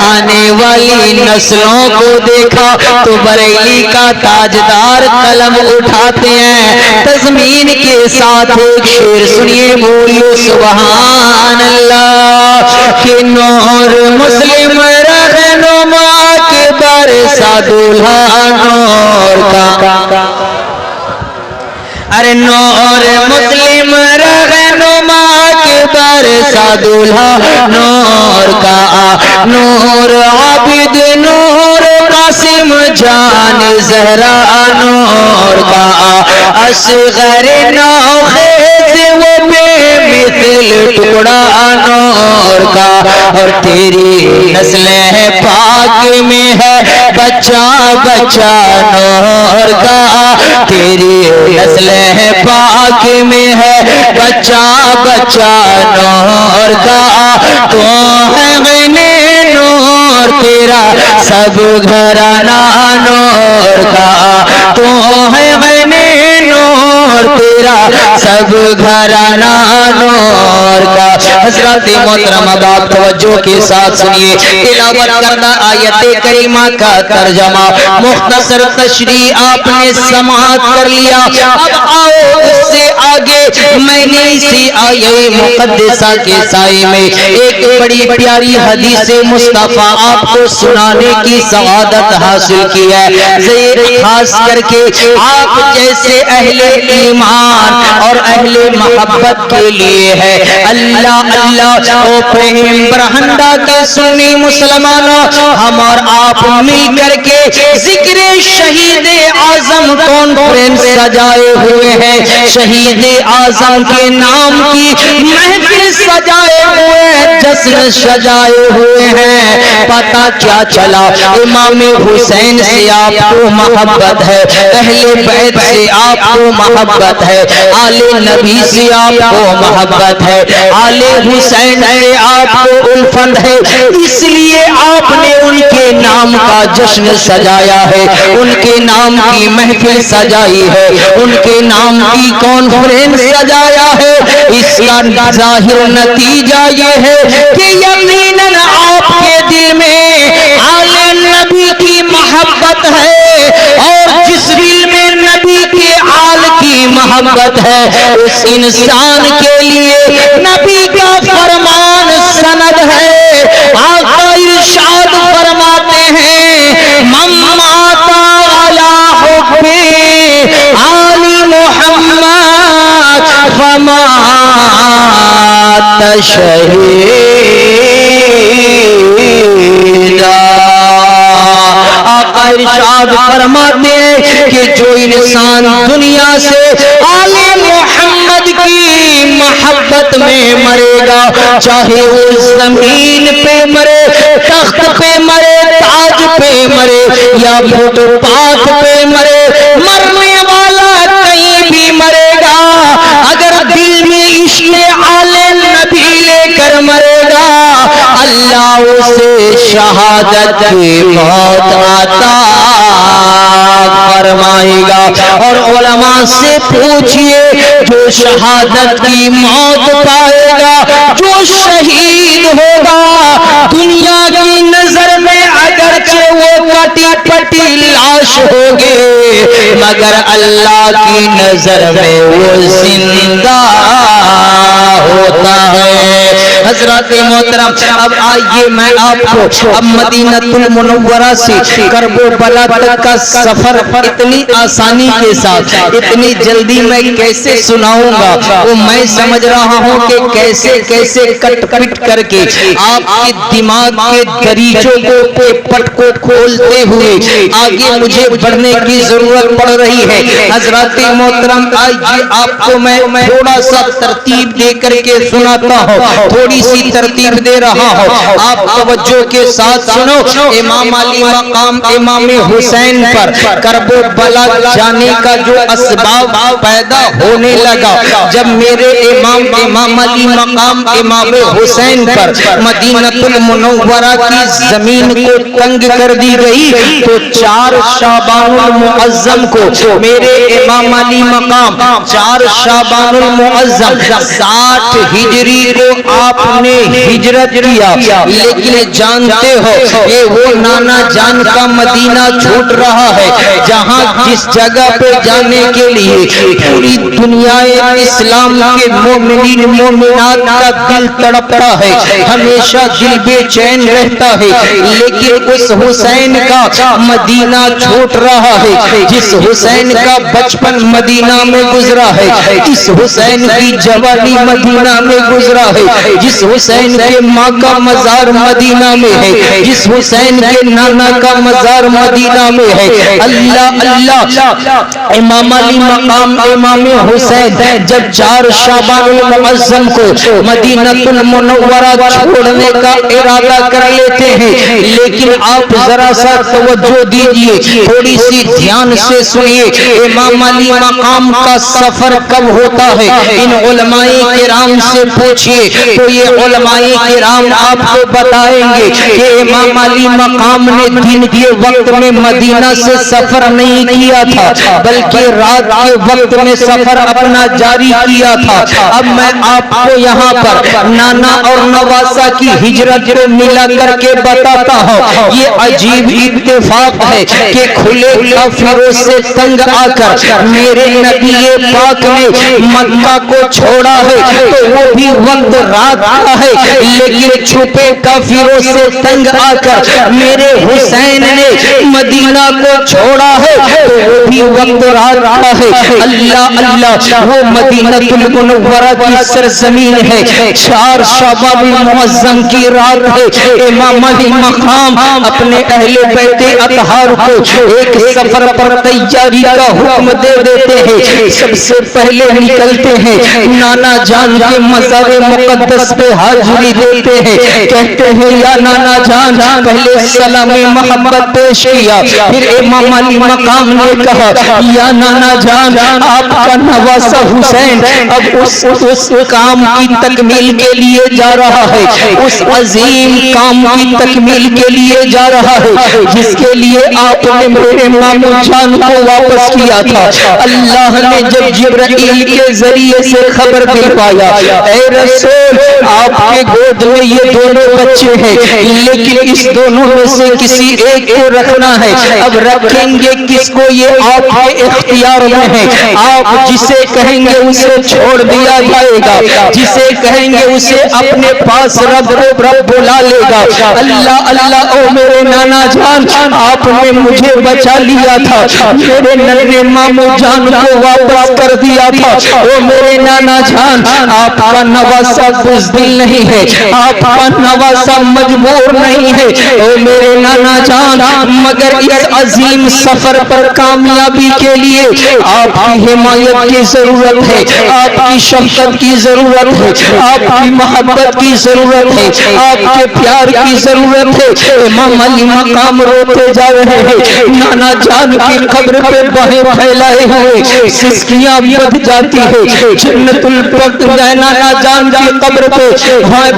आने वाली नस्लों को देखा तो बरेली का ताजदार कलम उठाते हैं, तज़मीन के साथ एक शेर सुनिए, बोलिए सुभान अल्लाह। कि नूर मुस्लिम रहनुमा के बरसा दूल्हा नूर का, अरे नूर मुस्लिम रहनुमा के बरसा दूल्हा नूर का, नूर आबिद नूर कासिम जान ज़हरा नूर का, असग़र नौखेज़ वो मिसल टुकड़ा नूर का, और तेरी नस्लें पाक में है बच्चा बच्चा नूर का, तेरी नस्लें पाक में है बच्चा बच्चा नूर का। तो है मैंने नूर तेरा सब घराना नूर का, तो है मैंने नूर तेरा सब घराना नूर का। हज़रत मोहतरम अब आप तवज्जो के साथ सुनिए, तिलावत करना आयत करीमा का तर्जमा, मुख्तसर तशरीह आपने समाअत कर लिया। अब आओ उससे आगे मैंने इसी आये मुक़द्दसा के साए में एक बड़ी प्यारी हदीस मुस्तफ़ा आपको सुनाने की सआदत हासिल की है। ये खास करके आप जैसे अहले ईमान और अहले मोहब्बत के लिए है। अल्लाह अल्लाह ओ प्रेम बरहंदा के सुन्नी मुसलमानों, हम और आप मिल करके जिक्र शहीद आजम कॉन्फ्रेंस सजाए हुए हैं। शहीद आजम के नाम की महफिल सजाए हुए हैं, जश्न सजाए हुए हैं। पता क्या चला, इमाम हुसैन से आपको मोहब्बत है, अहले बैत से आपको मोहब्बत है, आले नबी से आपको मोहब्बत है, आले हुसैन से आपको उल्फत है, इसलिए आपने उनके नाम का जश्न सजाया है, उनके नाम की महफिल सजाई है, उनके नाम की कॉन्फ्रेंस सजाया है। इसका जाहिर नतीजा ये है कि यकीनन आपके दिल में आले नबी की मोहब्बत है, और जिस दिल में नबी के आल की मोहब्बत है उस इंसान के लिए नबी का फरमान सनद है। आका इरशाद फरमाते हैं, मम्माता अला हुब्बी आली मुहम्मद फमात शहीदा। आका इरशाद फरमाते हैं कि जो इंसान दुनिया से आले मोहम्मद की मोहब्बत में मरेगा, चाहे वो जमीन पे मरे, तख्त पे मरे, ताज पे मरे या फुटपाथ पे मरे, मरने वाला कहीं भी मरेगा, अगर दिल में इश्क़े आले नबी लेकर मरेगा, अल्लाह उसे शहादत की मौत अता फरमाएगा। और उलमा से पूछिए, जो शहादत की मौत पाएगा, जो शहीद होगा, दुनिया की नजर में अगरचे वो कटी पटी लाश होगे, मगर अल्लाह की नजर में वो जिंदा होता है। हजरत मोहतरम, अब आइए मैं आपको अब मदीनतुल मुनव्वरा से करबला तक का सफर इतनी आसानी के साथ, इतनी जल्दी मैं कैसे सुनाऊंगा, वो मैं समझ रहा हूँ कि कैसे कैसे कट पिट करके आपके दिमाग के दरीचों को पेपट को खोलते हुए आगे मुझे बढ़ने की जरूरत पड़ रही है। हजरत मोहतरम, आइए आपको मैं थोड़ा सा तरतीब दे करके सुनाता हूँ, थोड़ी सी तरतीब दे रहा हूँ, आप तवज्जो के साथ सुनो। इमाम अली मकाम इमाम हुसैन पर करबला जाने का जो असबाब पैदा होने लगा, जब मेरे इमाम अली मकाम इमाम हुसैन पर मदीनतुल मुनव्वरा की जमीन को तंग कर दी गई, तो 4 शाबानुल मुअज्जम को मेरे इमाम अली मकाम 4 शाबानुल मुअज्जम 60 हिजरी को आपने हिजरत किया। लेकिन जानते हो, ये वो नाना जान का मदीना छूट रहा है, जहाँ जिस जगह पे जाने के लिए पूरी दुनिया इस्लाम के मोमिनीन मोमिनात का दिल तड़पता है, हमेशा दिल बेचैन रहता है, लेकिन उस हुसैन का मदीना छूट रहा है, जिस हुसैन का बचपन मदीना में गुजरा है, इस हुसैन की जवानी मदीना में गुजरा है, जिस हुसैन के माँ का मजार मदीना में है, जिस हुसैन के नाना का मजार मदीना में है। अल्लाह अल्लाह, इमाम अली मकाम इमाम हुसैन जब 4 शाबानुल मुअज्जम को मदीनतुल मुनव्वरा छोड़ने का इरादा कर लेते हैं, लेकिन आप जरा सा तवज्जो दीजिए, थोड़ी सी ध्यान से सुनिए। इमाम अली मकाम का सफर कब होता है, इन उलमाए किराम से पूछिए तो ये उलमाए किराम आपको बताएंगे कि इमाम अली मकाम ने दिन के वक्त में मदीना से सफर नहीं किया था, बल्कि रात के वक्त में सफर अपना जारी किया था। अब मैं आपको यहाँ पर नाना और नवासा की हिजरत को मिला करके बताता हूँ। ये अजीब इत्तेफाक है कि खुले काफिरों से तंग आकर मेरे नबी पाक ने मक्का को छोड़ा है, तो वो भी वक्त रात का है, लेकिन छुपे काफिरों से तंग आकर मेरे हुसैन ने मदीना को छोड़ा है, तो वो भी वक्त रात का है। अल्लाह अल्लाह, वो मदीनतुल मुनव्वरा की सरजमीन है, 4 शाबानुल मुअज्जम की रात है। इमाम अली मकाम अपने अहले बैते अतहार को एक सफर पर तैयारी का हुक्म दे देते हैं। सबसे पहले निकलते हैं, नाना जान के मज़ार मुक़द्दस पे हाजिरी देते हैं। कहते हैं या नाना जान, पहले सलाम मोहब्बत पेश किया, फिर इमाम अली मकाम ने कहा या नाना जान, आपका नवासा हुसैन अब उस काम की तकमील के लिए जा रहा है, उस अजीम काम की तकमील के लिए जा रहा है जिसके लिए आपने मेरे मामू जान को वापस किया था। अल्लाह ने जब जिब्राइल के जरिए से खबर दिलवाया, ऐ रसूल, आपके गोद में ये दोनों बच्चे हैं, लेकिन इस दोनों में से किसी एक को रखना है। अब रखेंगे किसको, ये आपके इख्तियार में है। आप जिसे कहेंगे उसे छोड़ दिया जाएगा, जिसे कहेंगे उसे अपने पास रब बुला लेगा। अल्लाह अल्लाह, ओ मेरे नाना जान, आपने मुझे बचा लिया था, मेरे नन्हे मामू जान को वापस कर दिया था। ओ मेरे नाना जान, आपका नवासा बुज़दिल नहीं है, आपका नवासा मजबूर नहीं है। ओ मेरे नाना जान, मगर इस अजीम सफर पर कामयाबी के लिए आपकी हिमायत की जरूरत है, आपकी शफकत की जरूरत है, आपकी मोहब्बत की जरूरत है, आपके प्यार की जरूरत है। इमाम अली मकाम रोते जा रहे हैं, नाना जान की कब्र पे बाहें फैलाए हुए सिसकियां बज जाती है। जन्नतुल बख्त नाना जान की कब्र पे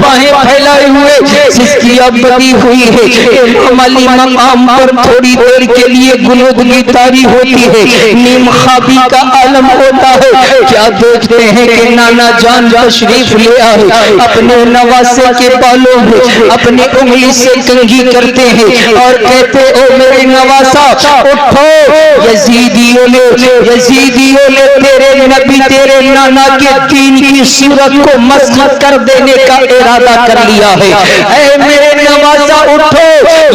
बाहें फैलाए हुए सिसकियां बजी हुई है। इमाम अली मकाम पर थोड़ी देर के लिए गुनूदगी तारी होती है, नीम ख्वाबी का आलम होता है। क्या देखते हैं कि नाना जान तशरीफ ले आए, अपने नवासे के बालों में अपनी उंगली से कंघी करते हैं और कहते, ओ मेरे नवासा उठो, यजीदियों ने तेरे नबी तेरे नाना के दीन की सूरत को मस्खत कर देने का इरादा कर लिया है। ऐ मेरे नवासा उठो,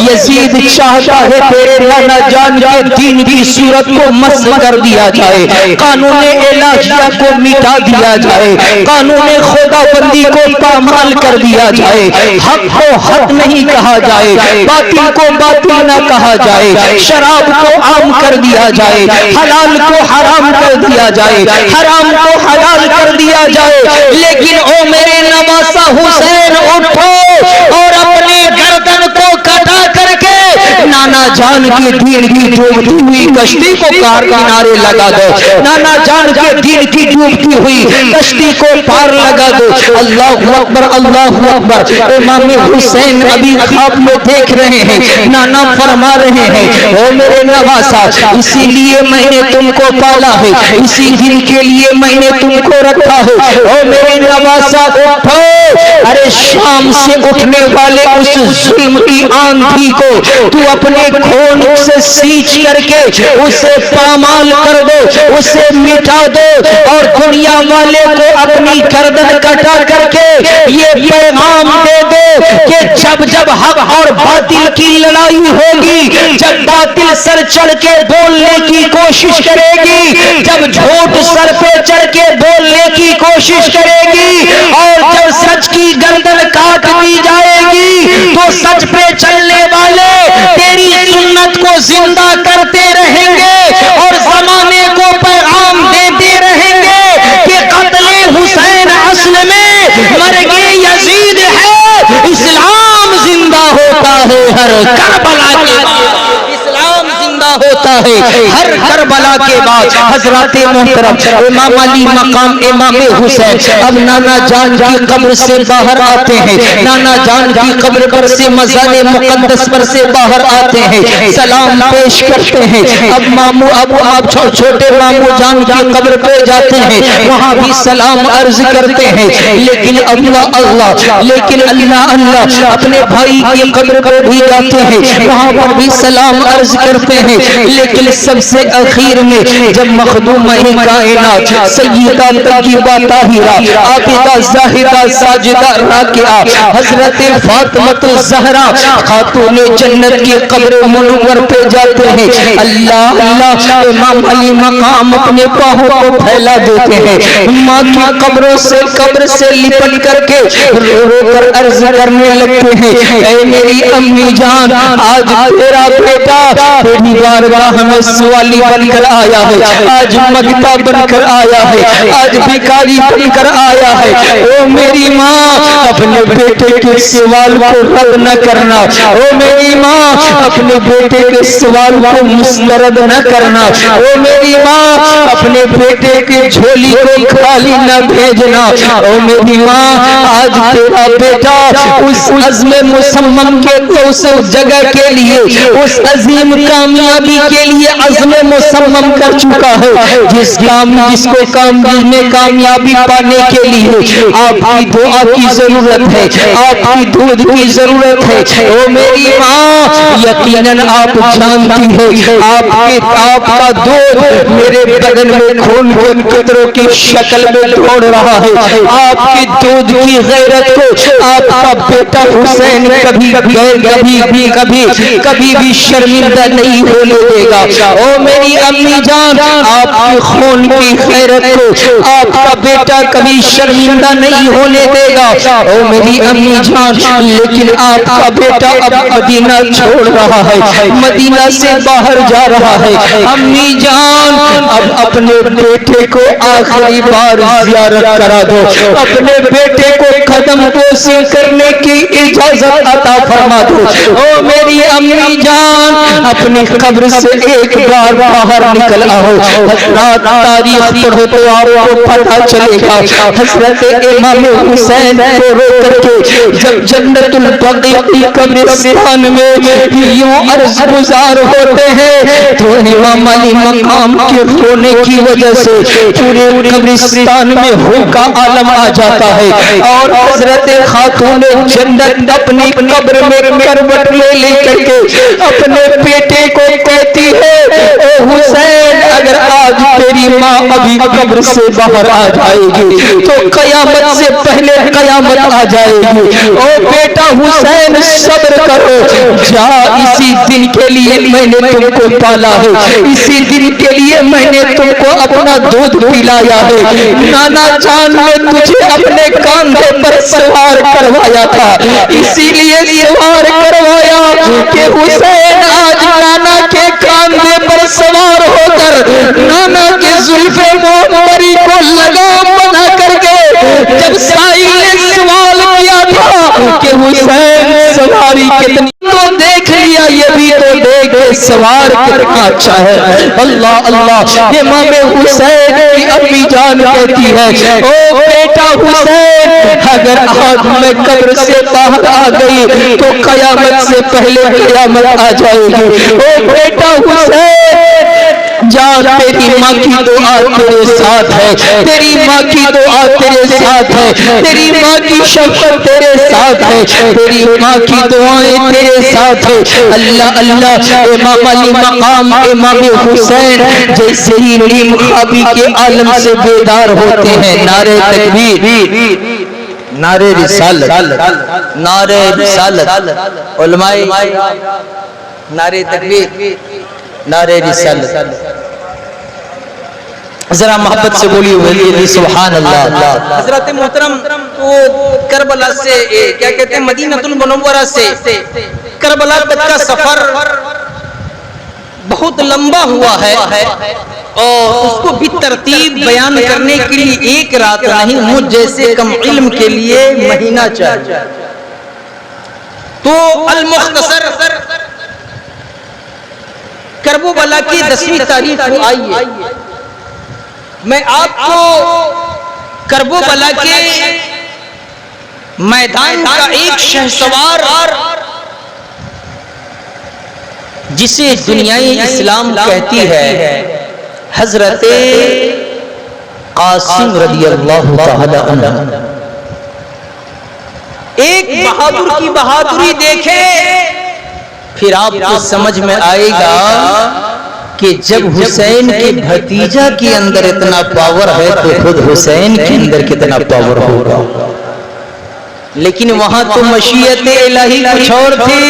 यजीद चाहता है तेरे नाना जान के दीन की सूरत को मस्ख कर दिया जाए, कानून इलाहिया को मिटा दिया जाए, कानून खुदाबंदी को पामाल कर दिया जाए, हक को हक नहीं कहा जाए, बातिल को बातिल न कहा जाए, शराब को आम कर दिया जाए, हलाल को हराम कर दिया जाए, हराम को हलाल कर दिया जाए। लेकिन ओ मेरे नवासा हुसैन उठो और अपने गर्दन को कटा करके नाना जान के दीन की डूबती हुई कश्ती को कार किनारे लगा दो, नाना जान के दीन की डूबती हुई कश्ती को पार लगा दो। अल्लाहु अकबर, अल्लाहु अकबर। इमाम हुसैन अभी ख्वाब में देख रहे हैं, नाना फरमा रहे हैं, ओ मेरे नवासा, इसीलिए मैंने तुमको पाला है, इसी दिन के लिए मैंने तुमको रखा है। ओ मेरे नवासा उठो, अरे शाम से उठने वाले उस जुल्म की आंधी को तू अपने खून से सींच करके उसे पामाल कर दो, उसे मिटा दो और दुनिया वाले को अपनी गर्दन कटा करके ये पैगाम दे दो कि जब जब हक और बातिल की लड़ाई होगी, जब बातिल सर चढ़ के बोलने की कोशिश करेगी, जब झूठ सर पे चढ़ के बोलने की कोशिश करेगी, और जब सच की गर्दन काट दी जाएगी तो सच पे चलने वाले तेरी सुन्नत को जिंदा करते रहेंगे और जमाने को पैगाम देते रहेंगे कि कत्ले हुसैन असल में मरगे यजीद है, इस्लाम जिंदा होता है हर करबला के बाद, इस्लाम जिंदा होता है हर करबला के बाद। हजरत मोहतरम इमाम अली मकाम इमाम हुसैन अब नाना जान की कब्र से बाहर आते हैं, नाना जान की कब्र पर से मज़ारे मुक़द्दस पर से बाहर आते हैं, सलाम पेश करते हैं। अब मामू अब आप छोटे मामू जान की कब्र पे जाते हैं, वहाँ भी सलाम अर्ज करते हैं, लेकिन अल्लाह अल्लाह लेकिन अल्लाह अल्लाह अपने भाई की कब्र पर भी जाते हैं, वहाँ पर भी सलाम अर्ज करते हैं। लेकिन सबसे आखिर में जब मखदूम कायनात सय्यदा तय्यबा ताहिरा आबिदा ज़ाहिदा साजिदा राकिआ हजरत फातिमा ज़हरा खातून जन्नत की कब्र मुनव्वर पे जाते हैं, अल्लाह अल्लाह इमाम अली मकाम अपने बाहों को फैला देते हैं, माँ की कब्र से लिपट करके रो रो कर अर्ज करने लगते हैं, ऐ मेरी अम्मी जान, आज तेरा बेटा तेरी बारगाह में सवाली बनकर आया है, आज मगता बनकर आया है, आज भिखारी बनकर आया है। ओ मेरी माँ, अपने बेटे के सवाल को रद्द न करना, ओ मेरी माँ, अपने बेटे के सवाल को मुस्तरद न करना, ओ मेरी माँ, अपने बेटे के झोली को खाली न भेजना, ओ मेरी माँ, आज तेरा बेटा उस अज़्म मुसम्मम के उस जगह के लिए, उस अजीम कामयाबी के लिए अज़्म मुसम्मम कर चुका है, जिसको कामयाबी पाने के लिए आपकी दुआ की जरूरत है, आपकी दूध की जरूरत है। ओ मेरी माँ, यकीनन आप जानती है आपका दूध मेरे बदन में खून के कतरों की शक्ल में दौड़ रहा है, आपकी दूध की गैरत को आपका बेटा हुसैन कभी भी शर्मिंदा नहीं होने देगा। ओ मेरी अम्मी जान, आपके खून की गैरत को आपका बेटा कभी शर्मिंदा नहीं होने देगा। ओ मेरी अम्मी जान, लेकिन आपका बेटा अब मदीना छोड़ रहा है, मदीना से बाहर जा रहा है। अम्मी जान, अब अपने बेटे को आखिरी बार ज़ियारत करा दो, अपने बेटे को कदम पोसी करने की इजाजत अता फरमा दो। ओ मेरी अम्मी जान, अपनी कब्र से एक बार बाहर निकल आओ, तारीख पढ़ो तो आपको पता चलेगा। हजरत इमाम हुसैन को रो करके जब जन्नतुल बक़ी की कब्रिस्तान में यूं अर्ज़ गुज़ार होते हैं, तो इमाम अली मकाम के रोने की वजह से पूरे कब्रिस्तान में हुक्का आलम आ जाता है, और हजरत खातून जन्नत अपनी कब्र में करवट ले करके अपने बेटे को कहती है, ओ हुसैन, अगर आज तेरी माँ अभी कब्र से बाहर आ जाएगी तो कयामत से पहले कयामत आ जाएगी। ओ बेटा हुसैन, सब्र करो, जा, इसी दिन के लिए मैंने तुमको पाला है, इसी दिन के लिए मैंने तुमको अपना दूध पिलाया है। नाना जान ने तुझे अपने कांधे पर सवार करवाया था, इसीलिए सवार करवाया कि हुसैन आज नाना के कांधे पर सवार होकर नाना के जुल्फे मोहम्मदी को लगाम बना करके जब साहिल ने सवाल किया था कि हुसैन सवारी कितनी, तो देख लिया, ये भी तो देख सवार कितना अच्छा है। अल्लाह अल्लाह, इमाम हुसैन की अम्मी जान कहती है, ओ बेटा हुसैन, अगर आज मैं कब्र से बाहर आ गई तो कयामत से पहले कयामत आ जाएगी। ओ बेटा हुसैन, जा, तेरी माँ की दुआ तेरे साथ है, तेरी माँ की दुआ तेरे साथ है, तेरी माँ की शफ़क़त तेरे साथ है, तेरी माँ की दुआएं तेरे साथ है। अल्लाह अल्लाह, इमाम अली मकाम इमाम हुसैन जैसे ही नीम ख्वाबी के आलम से बेदार होते हैं, नारे तकबीर, नारे रिसालत, नारे रिसालत, उलमाए नारे तकबीर, नारे रिसालत। जरा मोहब्बत से बोलिए बोलिए सुभान अल्लाह। हजरत मोहतरम तो करबला से क्या कहते हैं मदीनतुल मुनव्वरा से करबला तक का सफर बहुत लंबा हुआ है और उसको भी तरतीब बयान करने के लिए एक रात नहीं, मुझ जैसे कम इल्म के लिए महीना चाहिए। तो अल मुख्तसर करबला की 10वीं तारीख को आइए मैं आपको करबला के मैदान का एक शहसवार जिसे दुनियाई इस्लाम कहती है हजरत कासिम रदियल्लाहु ताला अन्हु, एक बहादुर की बहादुरी देखे फिर आपको समझ में आएगा कि जब हुसैन के भतीजा के अंदर इतना पावर है तो खुद हुसैन के अंदर कितना पावर होगा। लेकिन वहां तो मशीयत इलाही कुछ और थी।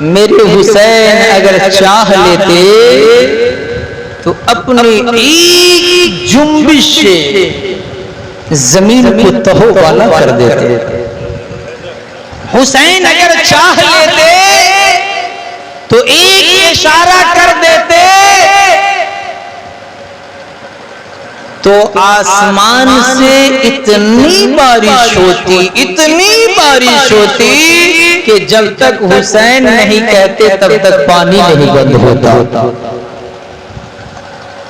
मेरे हुसैन अगर चाह लेते तो अपने एक जुम्बिश से जमीन को तहो वाला कर देते। हुसैन अगर चाह लेते तो एक इशारा कर देते तो आसमान से इतनी बारिश होती, इतनी बारिश होती कि जब तक हुसैन नहीं कहते तब तक पानी नहीं बंद होता।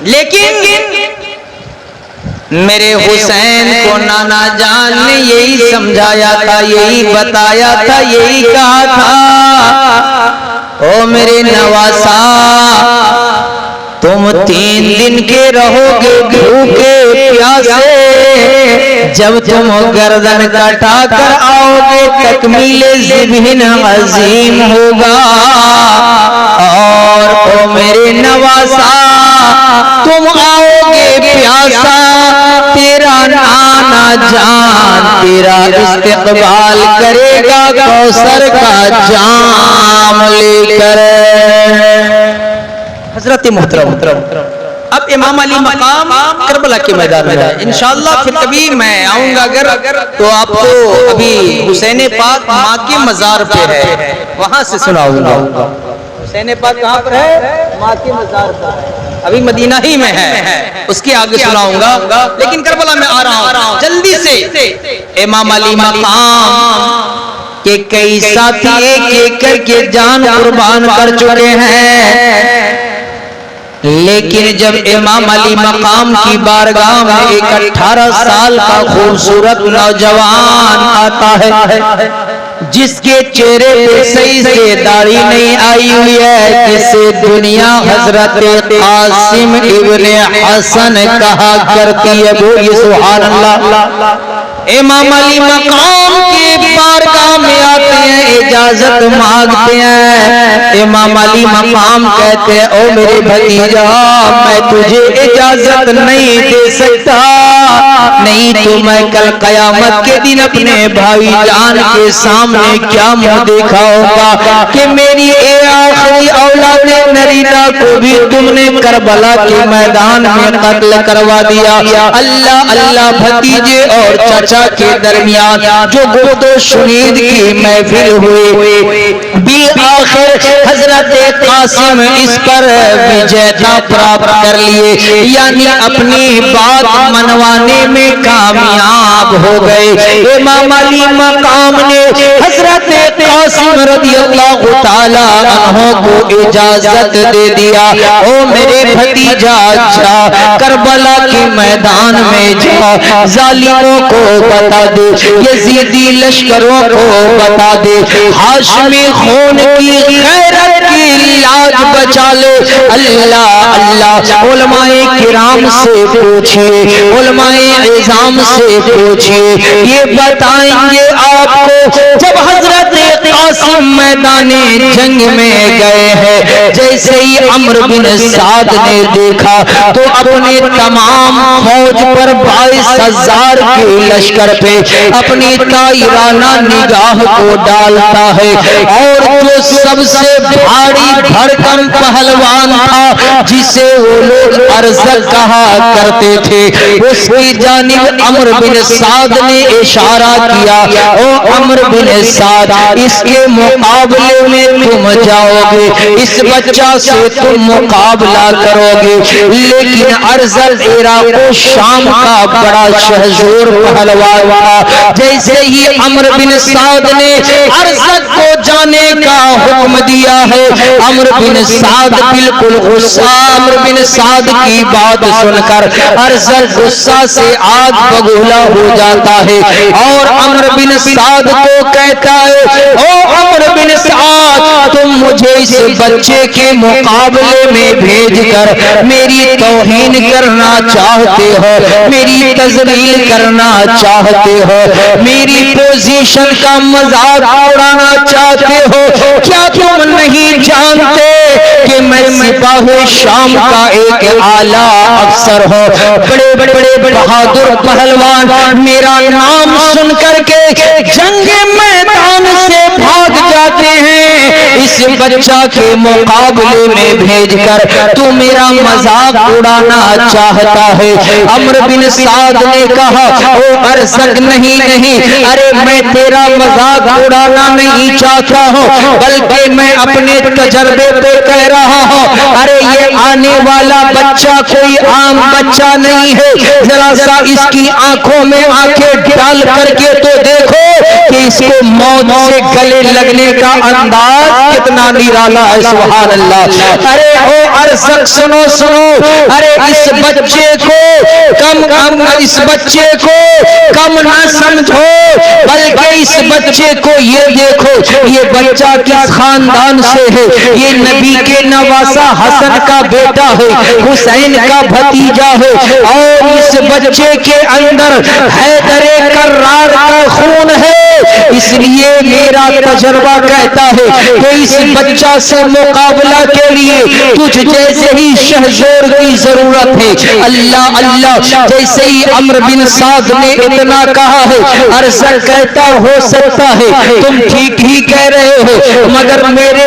लेकिन मेरे हुसैन को नाना जान ने यही समझाया था, यही बताया था, यही कहा था, ओ मेरे नवासा तुम 3 दिन के रहोगे भूखे प्यासे, जब तुम गर्दन कटा कर आओगे तकमीले ज़िब्हिन अज़ीम होगा। और ओ मेरे नवासा तुम आओगे प्यासा, तेरा नाना जान तेरा इस्तकबाल करेगा कौसर का जाम लेकर। हजरत मोहतरम अब इमाम अली मकाम करबला के मैदान में है। इंशाअल्लाह फिर कभी मैं आऊंगा अगर तो आपको अभी हुसैन पाक माँ के मजार पे है वहां से सुनाऊंगा। हुसैन पाक कहाँ पर है? माँ के मजार पर, अभी मदीना ही में है, उसके आगे सुनाऊंगा। लेकिन करबला में आ रहा हूँ जल्दी से। इमाम अली मकाम के कई साथी एक एक करके जान कुर्बान कर चुके हैं, लेकिन जब इमाम अली मकाम की बारगाह में एक 18 साल का खूबसूरत नौजवान आता है जिसके चेहरे पे सही से दाढ़ी नहीं आई हुई है, जिसे दुनिया हजरत कासिम इब्ने हसन कहा करती है, बोलिए सुभान अल्लाह। इमाम अली मकाम के बारगाह में आते हैं, इजाजत मांगते हैं। इमाम अली मकाम कहते हैं ओ मेरे भतीजा मैं तुझे इजाजत नहीं दे सकता, नहीं तो मैं कल कयामत के दिन अपने भाई जान के सामने क्या मुंह देखा होगा कि मेरी आखिरी औलाद नरीना को भी तुमने करबला के मैदान में कत्ल करवा दिया। अल्लाह अल्लाह भतीजे और चाचा के दरमियान जो गुफ्तो शुनीद की महफिल हुई, बिल आखिर हजरत कासिम इस पर विजयता प्राप्त कर लिए, यानी अपनी बात मनवाने में कामयाब हो गए। इमाम अली मकाम ने हजरत कासिम रदियल्लाहु ताला अन्हु को इजाजत दे दिया, ओ मेरे भतीजा जा करबला के मैदान में जा, जालिमों को बता दे, यजीदी लश्करों को बता दे, हाशमी खून की गैरत की लाज बचा ले। अल्लाह अल्लाह उलमाए किराम से पूछिए, उलमाए इज़ाम से पूछिए, ये बताएंगे आपको जब हजरत कासिम मैदाने जंग में गए हैं। जैसे ही अम्र बिन साद ने देखा तो अपने तमाम फौज पर 22,000 के लश्कर पे अपनी ताइराना निगाह को डालता है और जो सबसे भारी भड़कम पहलवान था जिसे वो लोग अरज़क कहा करते थे, उसकी जानिब अम्र बिन साद ने इशारा किया, ओ अम्र बिन साद, इसके मुकाबले में तुम जाओगे, इस बच्चा से तुम मुकाबला करोगे। लेकिन अरज़क इराक़ो शाम का बड़ा शहजोर पहलवान था। जैसे ही अम्र बिन साद ने अरज़क को जाने का हुक्म दिया है, अम्र बिन साद बिल्कुल गुस्सा, अम्र बिन साद की बात सुनकर अरज़क गुस्सा से आग बगूला हो जाता है और अम्र बिन साद को कहता है, ओ अम्र बिन साद, तुम मुझे इस बच्चे के मुकाबले में भेजकर मेरी तौहीन करना चाहते हो, मेरी तज़लील करना चाहते हो, मेरी पोजीशन का मजाक उड़ाना चाहते हो। क्या तुम नहीं जानते कि मैं सिपाही शाम का एक आला अफसर हो, बड़े बड़े बहादुर पहलवान मेरा नाम सुन करके जंग मैदान से भाग जाते हैं, इस बच्चा के मुकाबले में भेजकर तू मेरा मजाक उड़ाना चाहता है। अम्र बिन साद ने कहा, ओ अरज़क, नहीं नहीं, अरे मैं तेरा मजाक उड़ाना नहीं चाहता हूँ, बल्कि मैं अपने तजर्बे पे कह रहा हूँ। अरे ये आने वाला बच्चा कोई आम बच्चा नहीं है, जरा सा इसकी आंखों में आंखें डाल करके तो देखो कि इसको मौत से गले लगने का अंदाज कितना निराला है। सुभान अल्लाह। अरे ओ अरज़क, सुनो सुनो, अरे इस बच्चे को इस बच्चे को कम ना समझो, बल्कि इस बच्चे को ये देखो, ये बच्चा किस खानदान से है, ये नबी के नवासा हसन का बेटा है, हुसैन का भतीजा है और इस बच्चे के अंदर हैदरे कर्रार का खून है। इसलिए मेरा तजर्बा कहता है कि इस बच्चा से मुकाबला के लिए तुझ जैसे ही शहजोर की जरूरत है। अल्लाह अल्लाह। जैसे ही अम्र बिन साद ने इतना कहा है, अरज़क कहता, हो सकता है तुम ठीक ही कह रहे हो, मगर मेरे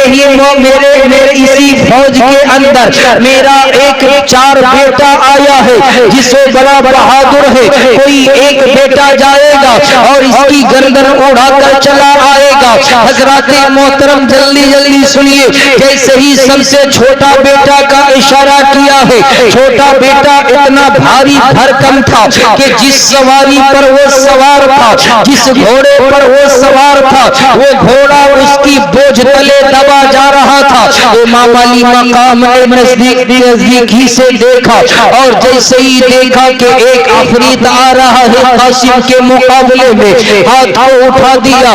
इसी फौज के अंदर मेरा एक 4 बेटा आया है जिससे बड़ा बहादुर है, कोई एक बेटा जाएगा और इसकी गर्दन उड़ाकर चला आएगा। हजरत मोहतरम जल्दी जल्दी सुनिए, जैसे ही सबसे छोटा बेटा का इशारा किया है, छोटा बेटा इतना भारी भरकम था कि जिस सवारी पर वो सवार था, जिस घोड़े पर वो सवार था, वो घोड़ा उसकी बोझ तले दबा जा रहा था। इमाम अली मकाम ने नजदीकी से देखा और जैसे ही देखा कि एक अफरीत आ रहा है कासिम के मुकाबले में, हाथ को उठा दिया,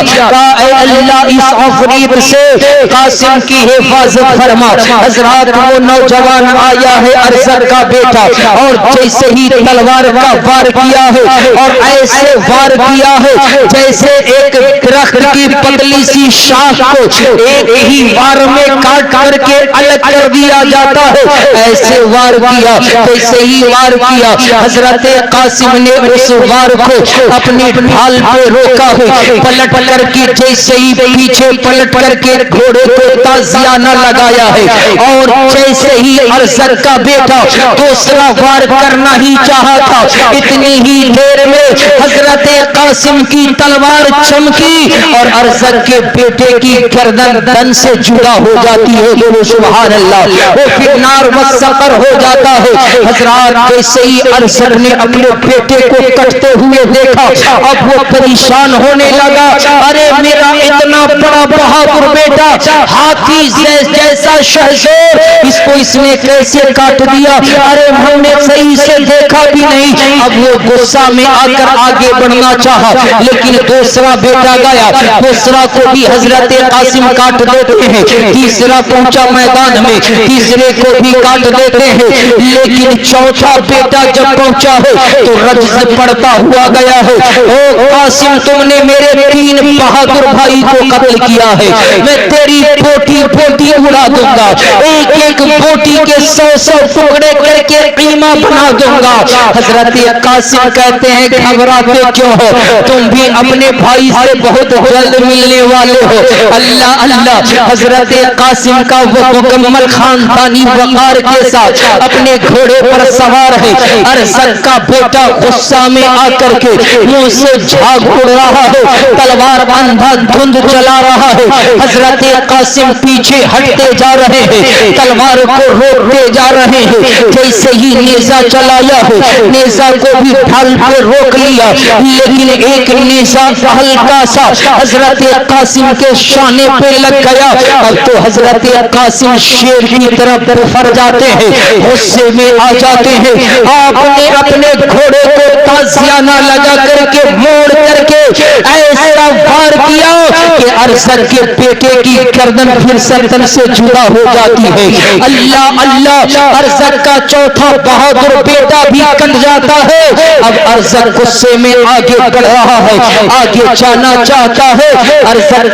अल्लाह इस अफरीत से कासिम की हिफाजत फरमा। हजरत वो नौजवान आया है अरज़क का बेटा और जैसे ही तलवार का वार किया है और ऐसे वार किया है जैसे एक दरख्त की पतली सी शाख को एक ही वार में काट करके अलग कर दिया जाता है, ऐसे वार किया। जैसे ही वार किया, हजरत कासिम ने उस वार को अपनी ढाल पे रोका है, पलट करके जैसे ही पीछे पलट करके घोड़े को ताजियाना लगाया है और जैसे ही अरज़क का बेटा दूसरा वार करना ही चाहा था, इतनी ही देर में हजरत कासिम की तलवार चमकी और अरज़क के बेटे की गर्दन दन से जुड़ा हो जाती है। सुभान अल्लाह। वो फिर नार मस्सकर हो जाता है। हजरत जैसे ही अरज़क ने अपने बेटे को कटते हुए देखा, अब वो परेशान होने लगा, अरे मेरा इतना बड़ा बहादुर बेटा, हाथी जैसा शहजोर, इसको इसने कैसे काट दिया, अरे हमने सही से देखा भी नहीं। अब वो गुस्सा में आकर आगे बढ़ना चाहा, लेकिन दूसरा बेटा गया, दूसरा को भी हजरत कासिम काट देते हैं, तीसरा पहुंचा मैदान में, तीसरे को भी काट देते हैं, लेकिन चौथा बेटा जब पहुंचा है तो रज्ज़ पड़ता हुआ गया है। ओ कासिम, तुमने मेरे मेरे 3 बहादुर भाई को कत्ल किया है, मैं तेरी बोटी बोटी उड़ा दूंगा, एक एक बोटी के 100 टुकड़े करके कीमा बना दूंगा। हजरत कासिम कहते हैं घबराते क्यों हो, तुम भी अपने भाई से बहुत जल्द मिलने वाले हो। अल्लाह अल्लाह। हजरत कासिम का वो मुकम्मल खानदानी वकार के साथ अपने घोड़े पर सवार है। अरसद का बेटा गुस्सा में आकर के मुंह से झाग उड़ रहा है, तलवार अंधा धुंध चला रहा है। हजरत कासिम पीछे हटते जा रहे हैं, तलवार को रोकते जा रहे हैं। जैसे ही नेजा चलाया है, नेजा को भी ढाल पे रोक लिया, लेकिन एक नेजा हल्का सा हजरत कासिम के शाने पे लग गया। अब तो हजरत कासिम शेर की तरफ फर जाते हैं, गुस्से में आ जाते हैं। आपने अपने घोड़े को ताजियाना लगा करके मोड़ करके ऐसा वार किया कि अरसद के बेटे की गर्दन फिर सर्दन से जुदा हो जाती है। अल्लाह अल्लाह। अरसद का चौथा बहादुर बेटा भी कट जाता है। अब अरसद गुस्से में आगे बढ़ रहा है, आगे जाना चाहता है। अरसद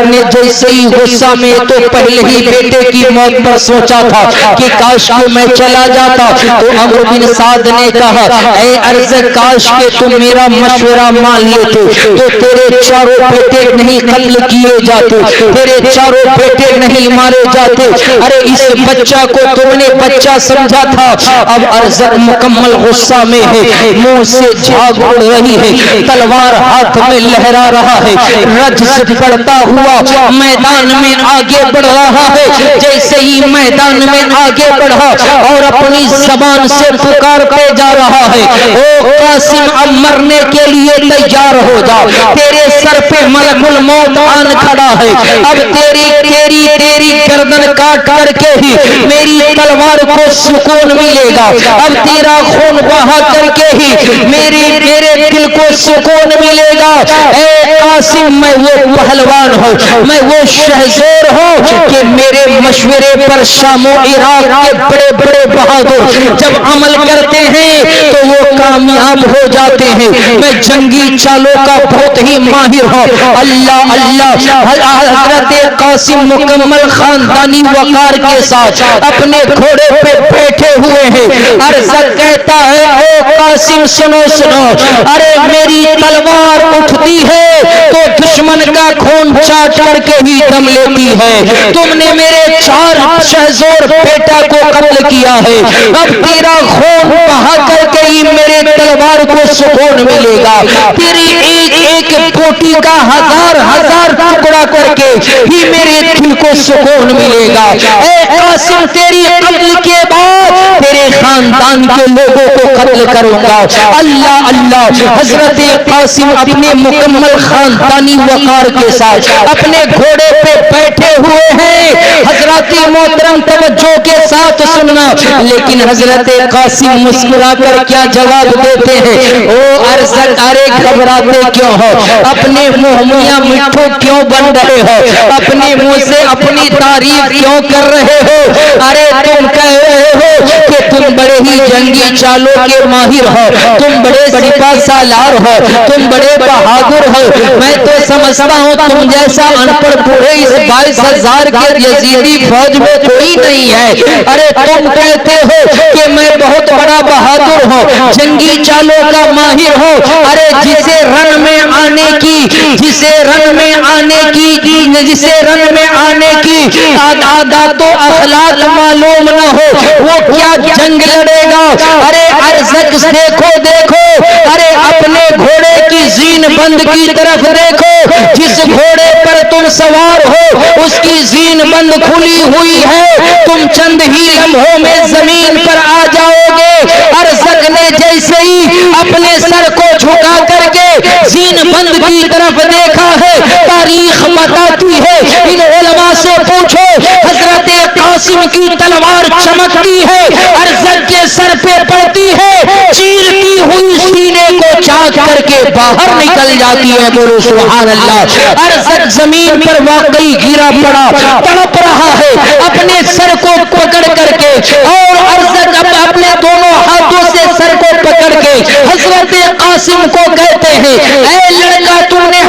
ने जैसे ही गुस्सा में तो पहले ही बेटे की मौत पर सोचा था कि काश को मैं चला जाता। तो अमर बिन साद ने कहा, ऐ अरसद काश के तुम मेरा मशवरा मान लेते तो तेरे चारों बेटे नहीं कत्ल किए जाते, तेरे चारों बेटे नहीं मारे जाते। अरे इस बच्चा को तुमने बच्चा समझा था। अब अरसद मुकम्मल गुस्सा में है, मुंह से झाग उड़ रही है, तलवार हाथ में लहरा रहा है, रज से पड़ता हुआ मैदान में आगे बढ़ रहा है। जैसे ही मैदान में आगे बढ़ा और अपनी जबान से पुकारते जा रहा है, ओ कासिम अब मरने के लिए तैयार हो जा, तेरे सर पे मलकुल मौत आन खड़ा है। अब तेरी तेरी तेरी गर्दन काट करके ही मेरी तलवार को सुकून मिलेगा। अब तेरा खून बहा करके ही मेरे दिल को सुकून मिलेगा। ए कासिम मैं वो पहलवान हूँ, मैं वो शहज़ोर हूँ कि मेरे मशवरे पर शामो इराक के बड़े बड़े बहादुर जब अमल करते हैं तो वो कामयाब हो जाते हैं। मैं जंगी चालों का बहुत ही माहिर हूँ। अल्लाह अल्लाह। हजरत कासिम मुकम्मल खानदानी वकार के साथ अपने घोड़े पे बैठे हुए हैं। अरसद कहता है, ओ कासिम सुनो सुनो, अरे मेरी तलवार उठती है तो दुश्मन का खून चाट करके ही दम लेती है। तुमने मेरे 4 शहज़ोर बेटा को कत्ल किया है, अब तेरा खून बहा करके ही मेरे तलवार को सुकून मिलेगा। तेरी एक एक बोटी का 1000 टुकड़ा करके ही मेरे दिल को सुकून मिलेगा। ए कासिम तेरी कत्ल के बाद तेरे खानदान के लोगों को कत्ल करूंगा। अल्लाह अल्लाह। हजरत कासिम अपने मुकम्मल खानदानी वकार के साथ अपने घोड़े पे बैठे हुए हैं। हजरत मोहतरम तवज्जो के साथ सुनना, लेकिन हजरत कासिम मुस्कुरा कर क्या जवाब देते हैं, ओ अरसद अरे घबराते क्यों हो, अपने मुंह मियां मिठू क्यों बन रहे हो, अपने मुंह से अपनी तारीफ क्यों कर रहे हो। अरे तुम कह रहे हो कि तुम बड़े ही जंगी चालों के माहिर हो, तुम बड़े सिपा सालार हो, तुम बड़े बहादुर हो। मैं तो समझता हूँ तुम जैसा अनपढ़ बूढ़े इस 22,000 के यजीदी फौज में कोई नहीं है। अरे तुम कहते हो कि मैं बहुत बड़ा बहादुर हूँ, जंगी चालों का माहिर हूँ। अरे जिसे रण में आने की आदा तो अखलाक मालूम न हो, वो क्या जंग लड़ेगा। अरे अरसद देखो, अरे अपने घोड़े की जीन बंद की तरफ देखो, जिस घोड़े पर तुम सवार हो उसकी जीन बंद खुली हुई है, तुम चंद ही लम्हों में जमीन पर आ जाओगे। अरसद ने जैसे ही अपने सर को झुका करके जीन बंद की तरफ देखा है, तारीख बताती है, इन उलमा से पूछो, हजरत कासिम की तलवार चमकती है, अरसद के सर पे पड़ती है, चीरती हुई सीने को चाक करके बाहर निकल जाती है। बोलो सुभान अल्लाह। अरसद जमीन पर वाकई गिरा पड़ा, तड़प रहा है अपने सर को पकड़ करके, और अरसद अपने दोनों हाथों से सर को पकड़ के हजरत कासिम को कहते हैं, ऐ लड़का तुमने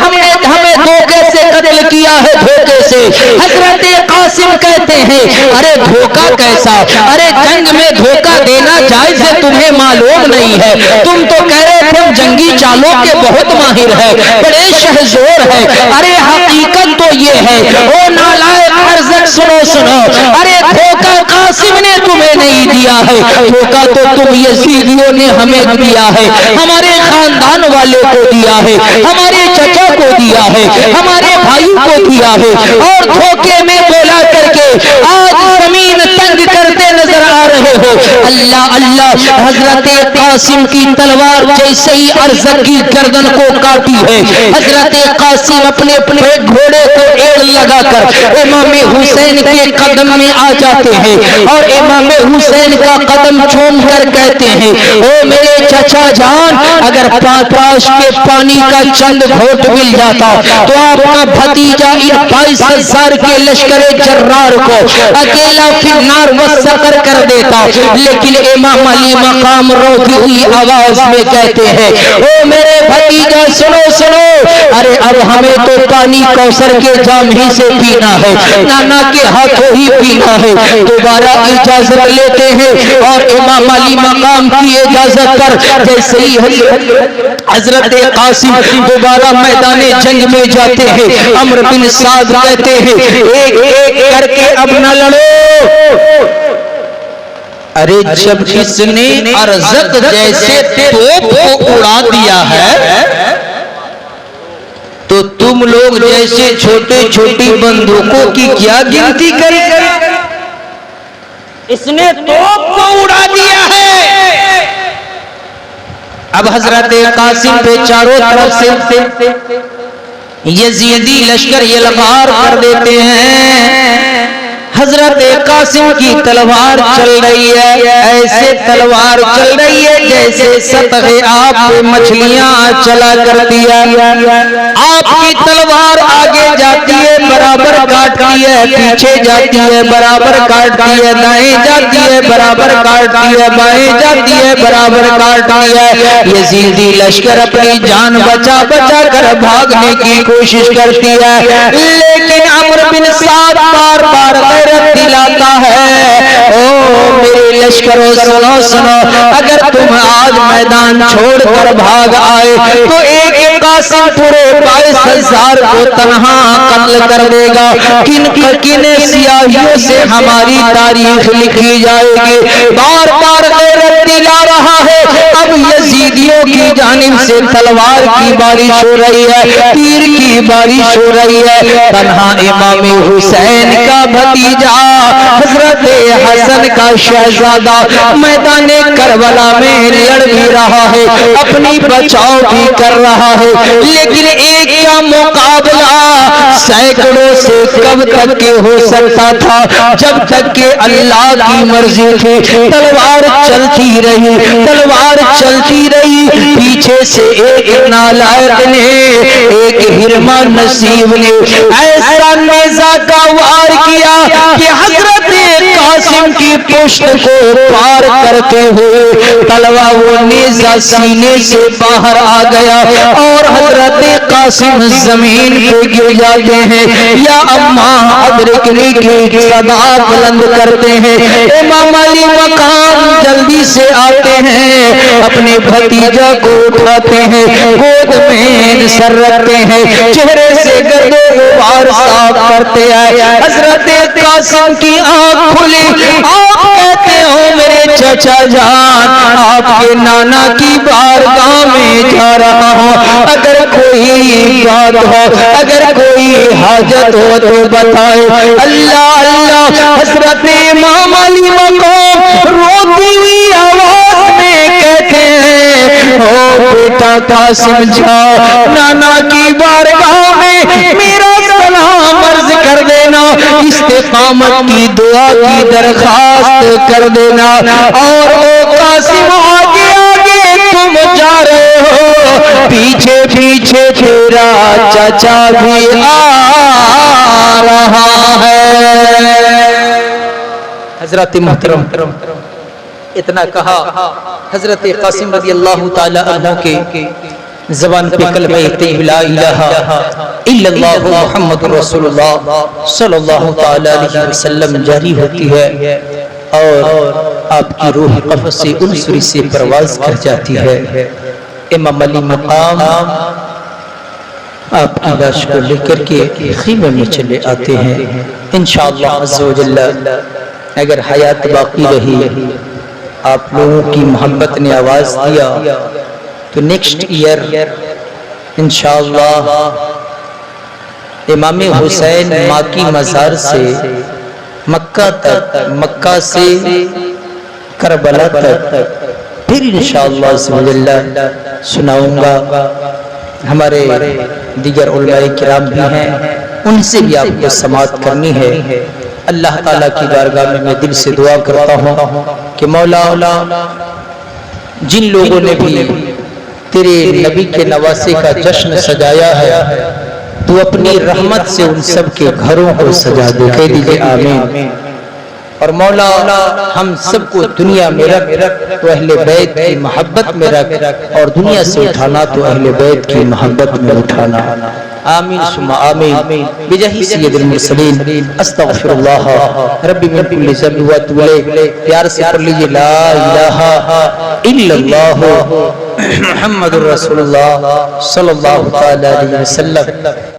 से हजरत कासिम कहते हैं, अरे धोखा कैसा, अरे जंग में धोखा देना जायज है, तुम्हें मालूम नहीं है। तुम तो कह रहे थे हम जंगी चालों के बहुत माहिर है, बड़े शहजोर है। अरे हकीकत तो ये है, ओ नालायक अर्ज़क सुनो सुनो, अरे धोखा कासिम ने तुम्हें नहीं दिया है, धोखा तो तुम यजीदियों ने हमें दिया है, हमारे खानदान वाले को दिया है, हमारे चचा को दिया है, हमारे भाई को दिया है। और धोखे में बोला करके आज जमीन तंग करते नजर आ रहे हो। अल्लाह अल्लाह, हजरत कासिम की तलवार जैसे ही अर्ज़क की गर्दन को काटी है, हजरत कासिम अपने अपने घोड़े को एड़ लगाकर इमाम हुसैन के कदम में आ जाते हैं और इमाम हुसैन का कदम चूम कर कहते हैं, ओ मेरे चचा जान, अगर पास के पानी का चंद घोट मिल जाता तो आपका भतीजा इन 22,000 के लश्कर जर्रार को अकेला फिन्नार वसकर कर देता। लेकिन इमाम अली मकाम रोती हुई आवाज में कहते हैं, ओ मेरे भतीजा सुनो सुनो, अरे अब हमें तो पानी कौसर के जाम ही से पीना है, नाना के हाथों ही पीना है। दोबारा इजाजत लेते हैं और इमाम अली मकाम की इजाजत पर जैसे ही हजरत कासिम दोबारा मैदाने जंग में जाते हैं, अम्र बिन साद कहते हैं, एक एक करके अब न लड़ो। अरे जब किसने अर्ज़क जैसे तोप को उड़ा दिया है तो तुम लोग जैसे छोटे छोटी बंदूकों की क्या गिनती करें। इसने तोप को उड़ा दिया है। अब हजरत कासिम पे चारों तरफ से यजीदी लश्कर यलगार कर देते हैं। हजरत कासिम की तलवार चल रही है, ऐसे तलवार चल रही है जैसे सतहे आप पे मछलियां चला करती है। आपकी तलवार आगे जाती है बराबर काटती है, पीछे जाती है बराबर काटती है, दाएं जाती है बराबर काटती है, बाएं जाती है बराबर काटती है। यजीदी लश्कर अपनी जान बचा बचा कर भागने की कोशिश करती है, लेकिन अम्र बिन साद बार बार गैरत दिलाता है, ओ मेरे लश्करों सुनो सुनो, अगर तुम आज मैदान छोड़कर भाग आए तो एक कासिम पूरे 22,000 को तन्हा कत्ल कर देगा। किन किन सियाहियों से हमारी तारीख लिखी जाएगी। बार बार गैरत दिला रहा है। अब यजीदियों की जानिब से तलवार की बारिश हो रही है, तीर की बारिश हो रही है। तन्हा इमाम हुसैन का भतीजा हजरत हसन का शहजादा मैदान करबला में लड़ भी रहा है, अपनी बचाव भी कर रहा है, लेकिन एक का मुकाबला सैकड़ों से कब तक के हो सकता था, जब तक के अल्लाह की मर्जी थी। तलवार चलती रही, तलवार चलती रही। पीछे से एक नालायक ने, एक हिरमा नसीब ने ऐसा नेज़ा का वार किया कि हजरत कासिम की पुष्ट को पार करते हुए तलवार वो नेज़ा सीने से बाहर आ गया और हजरत कासिम जमीन पे गिर जाते हैं। या अम्मा अदरिकनी की सदा बुलंद करते हैं। इमाम अली मकाम जल्दी से आते हैं, अपने भतीजा को उठाते हैं, गोद में सर रखते हैं, चेहरे से गर्दो गुबार साफ करते हैं। हजरत कासिम की आंख खुली, आप कहते हो मेरे चचा जान, आपके नाना की बारगाह में जा रहा हूँ, अगर कोई बात हो, अगर कोई हाजत हो तो बताए। अल्लाह अल्लाह, हजरत इमाम अली मकाम रोती हुई आवाज में कहते हैं, ओ बेटा कासिम जाओ, नाना की बारगाह में मेरा सलाम अर्ज कर देना, इस्तिकामत की दुआ की दरखास्त कर देना। और ओ कासिम आगे आगे तुम जा रहे हो, पीछे पीछे तेरा चाचा भी आ रहा है। हजरत मुहतरम इतना कहा, हजरत कासिम रज़ी अल्लाह ताला अन्हु के ज़बान पे कलमे तैयब ला इलाहा इल्लल्लाह मुहम्मदुर रसूलुल्लाह सल्लल्लाहु तआला अलैहि वसल्लम जारी होती है और आपकी रूह कब्र से उनसुरी से परवाज़ कर जाती है। इमाम अली मकाम आपकी लाश को लेकर के खीमे में चले आते हैं। इंशाअल्लाह अज़्ज़ा व जल्ला अगर हयात बाकी रही, आप लोगों की मोहब्बत ने आवाज़ दिया तो नेक्स्ट ईयर इंशाअल्लाह इमाम हुसैन माँ की मज़ार से मक्का तक, मक्का से करबला तक फिर इंशाअल्लाह सुनाऊंगा। हमारे दीगर उलमाए किराम भी हैं, उनसे भी आपको समाअत करनी है। अल्लाह ताला की बारगाह में मैं दिल से दुआ करता हूँ कि मौला जिन लोगों ने भी तेरे नबी के नवासे का जश्न सजाया है, तू अपनी रहमत से उन सब के घरों को सजा दे। कह दीजिए आमीन। और मौला हम सबको दुनिया में रख तो अहले बैत की मोहब्बत में रख, और दुनिया से उठाना तो अहले बैत की मोहब्बत में उठाना। आमीन सुम्मा आमीन। बिजाही सय्यदुल मुरसलीन अस्तगफिरुल्लाह रब्बी मिन कुल्ली ज़ंबि व अतूबु इलैह। प्यार से पढ़ लीजिए ला इलाहा इल्लल्लाह मुहम्मदुर रसूलुल्लाह सल्लल्लाहु तआला अलैहि वसल्लम।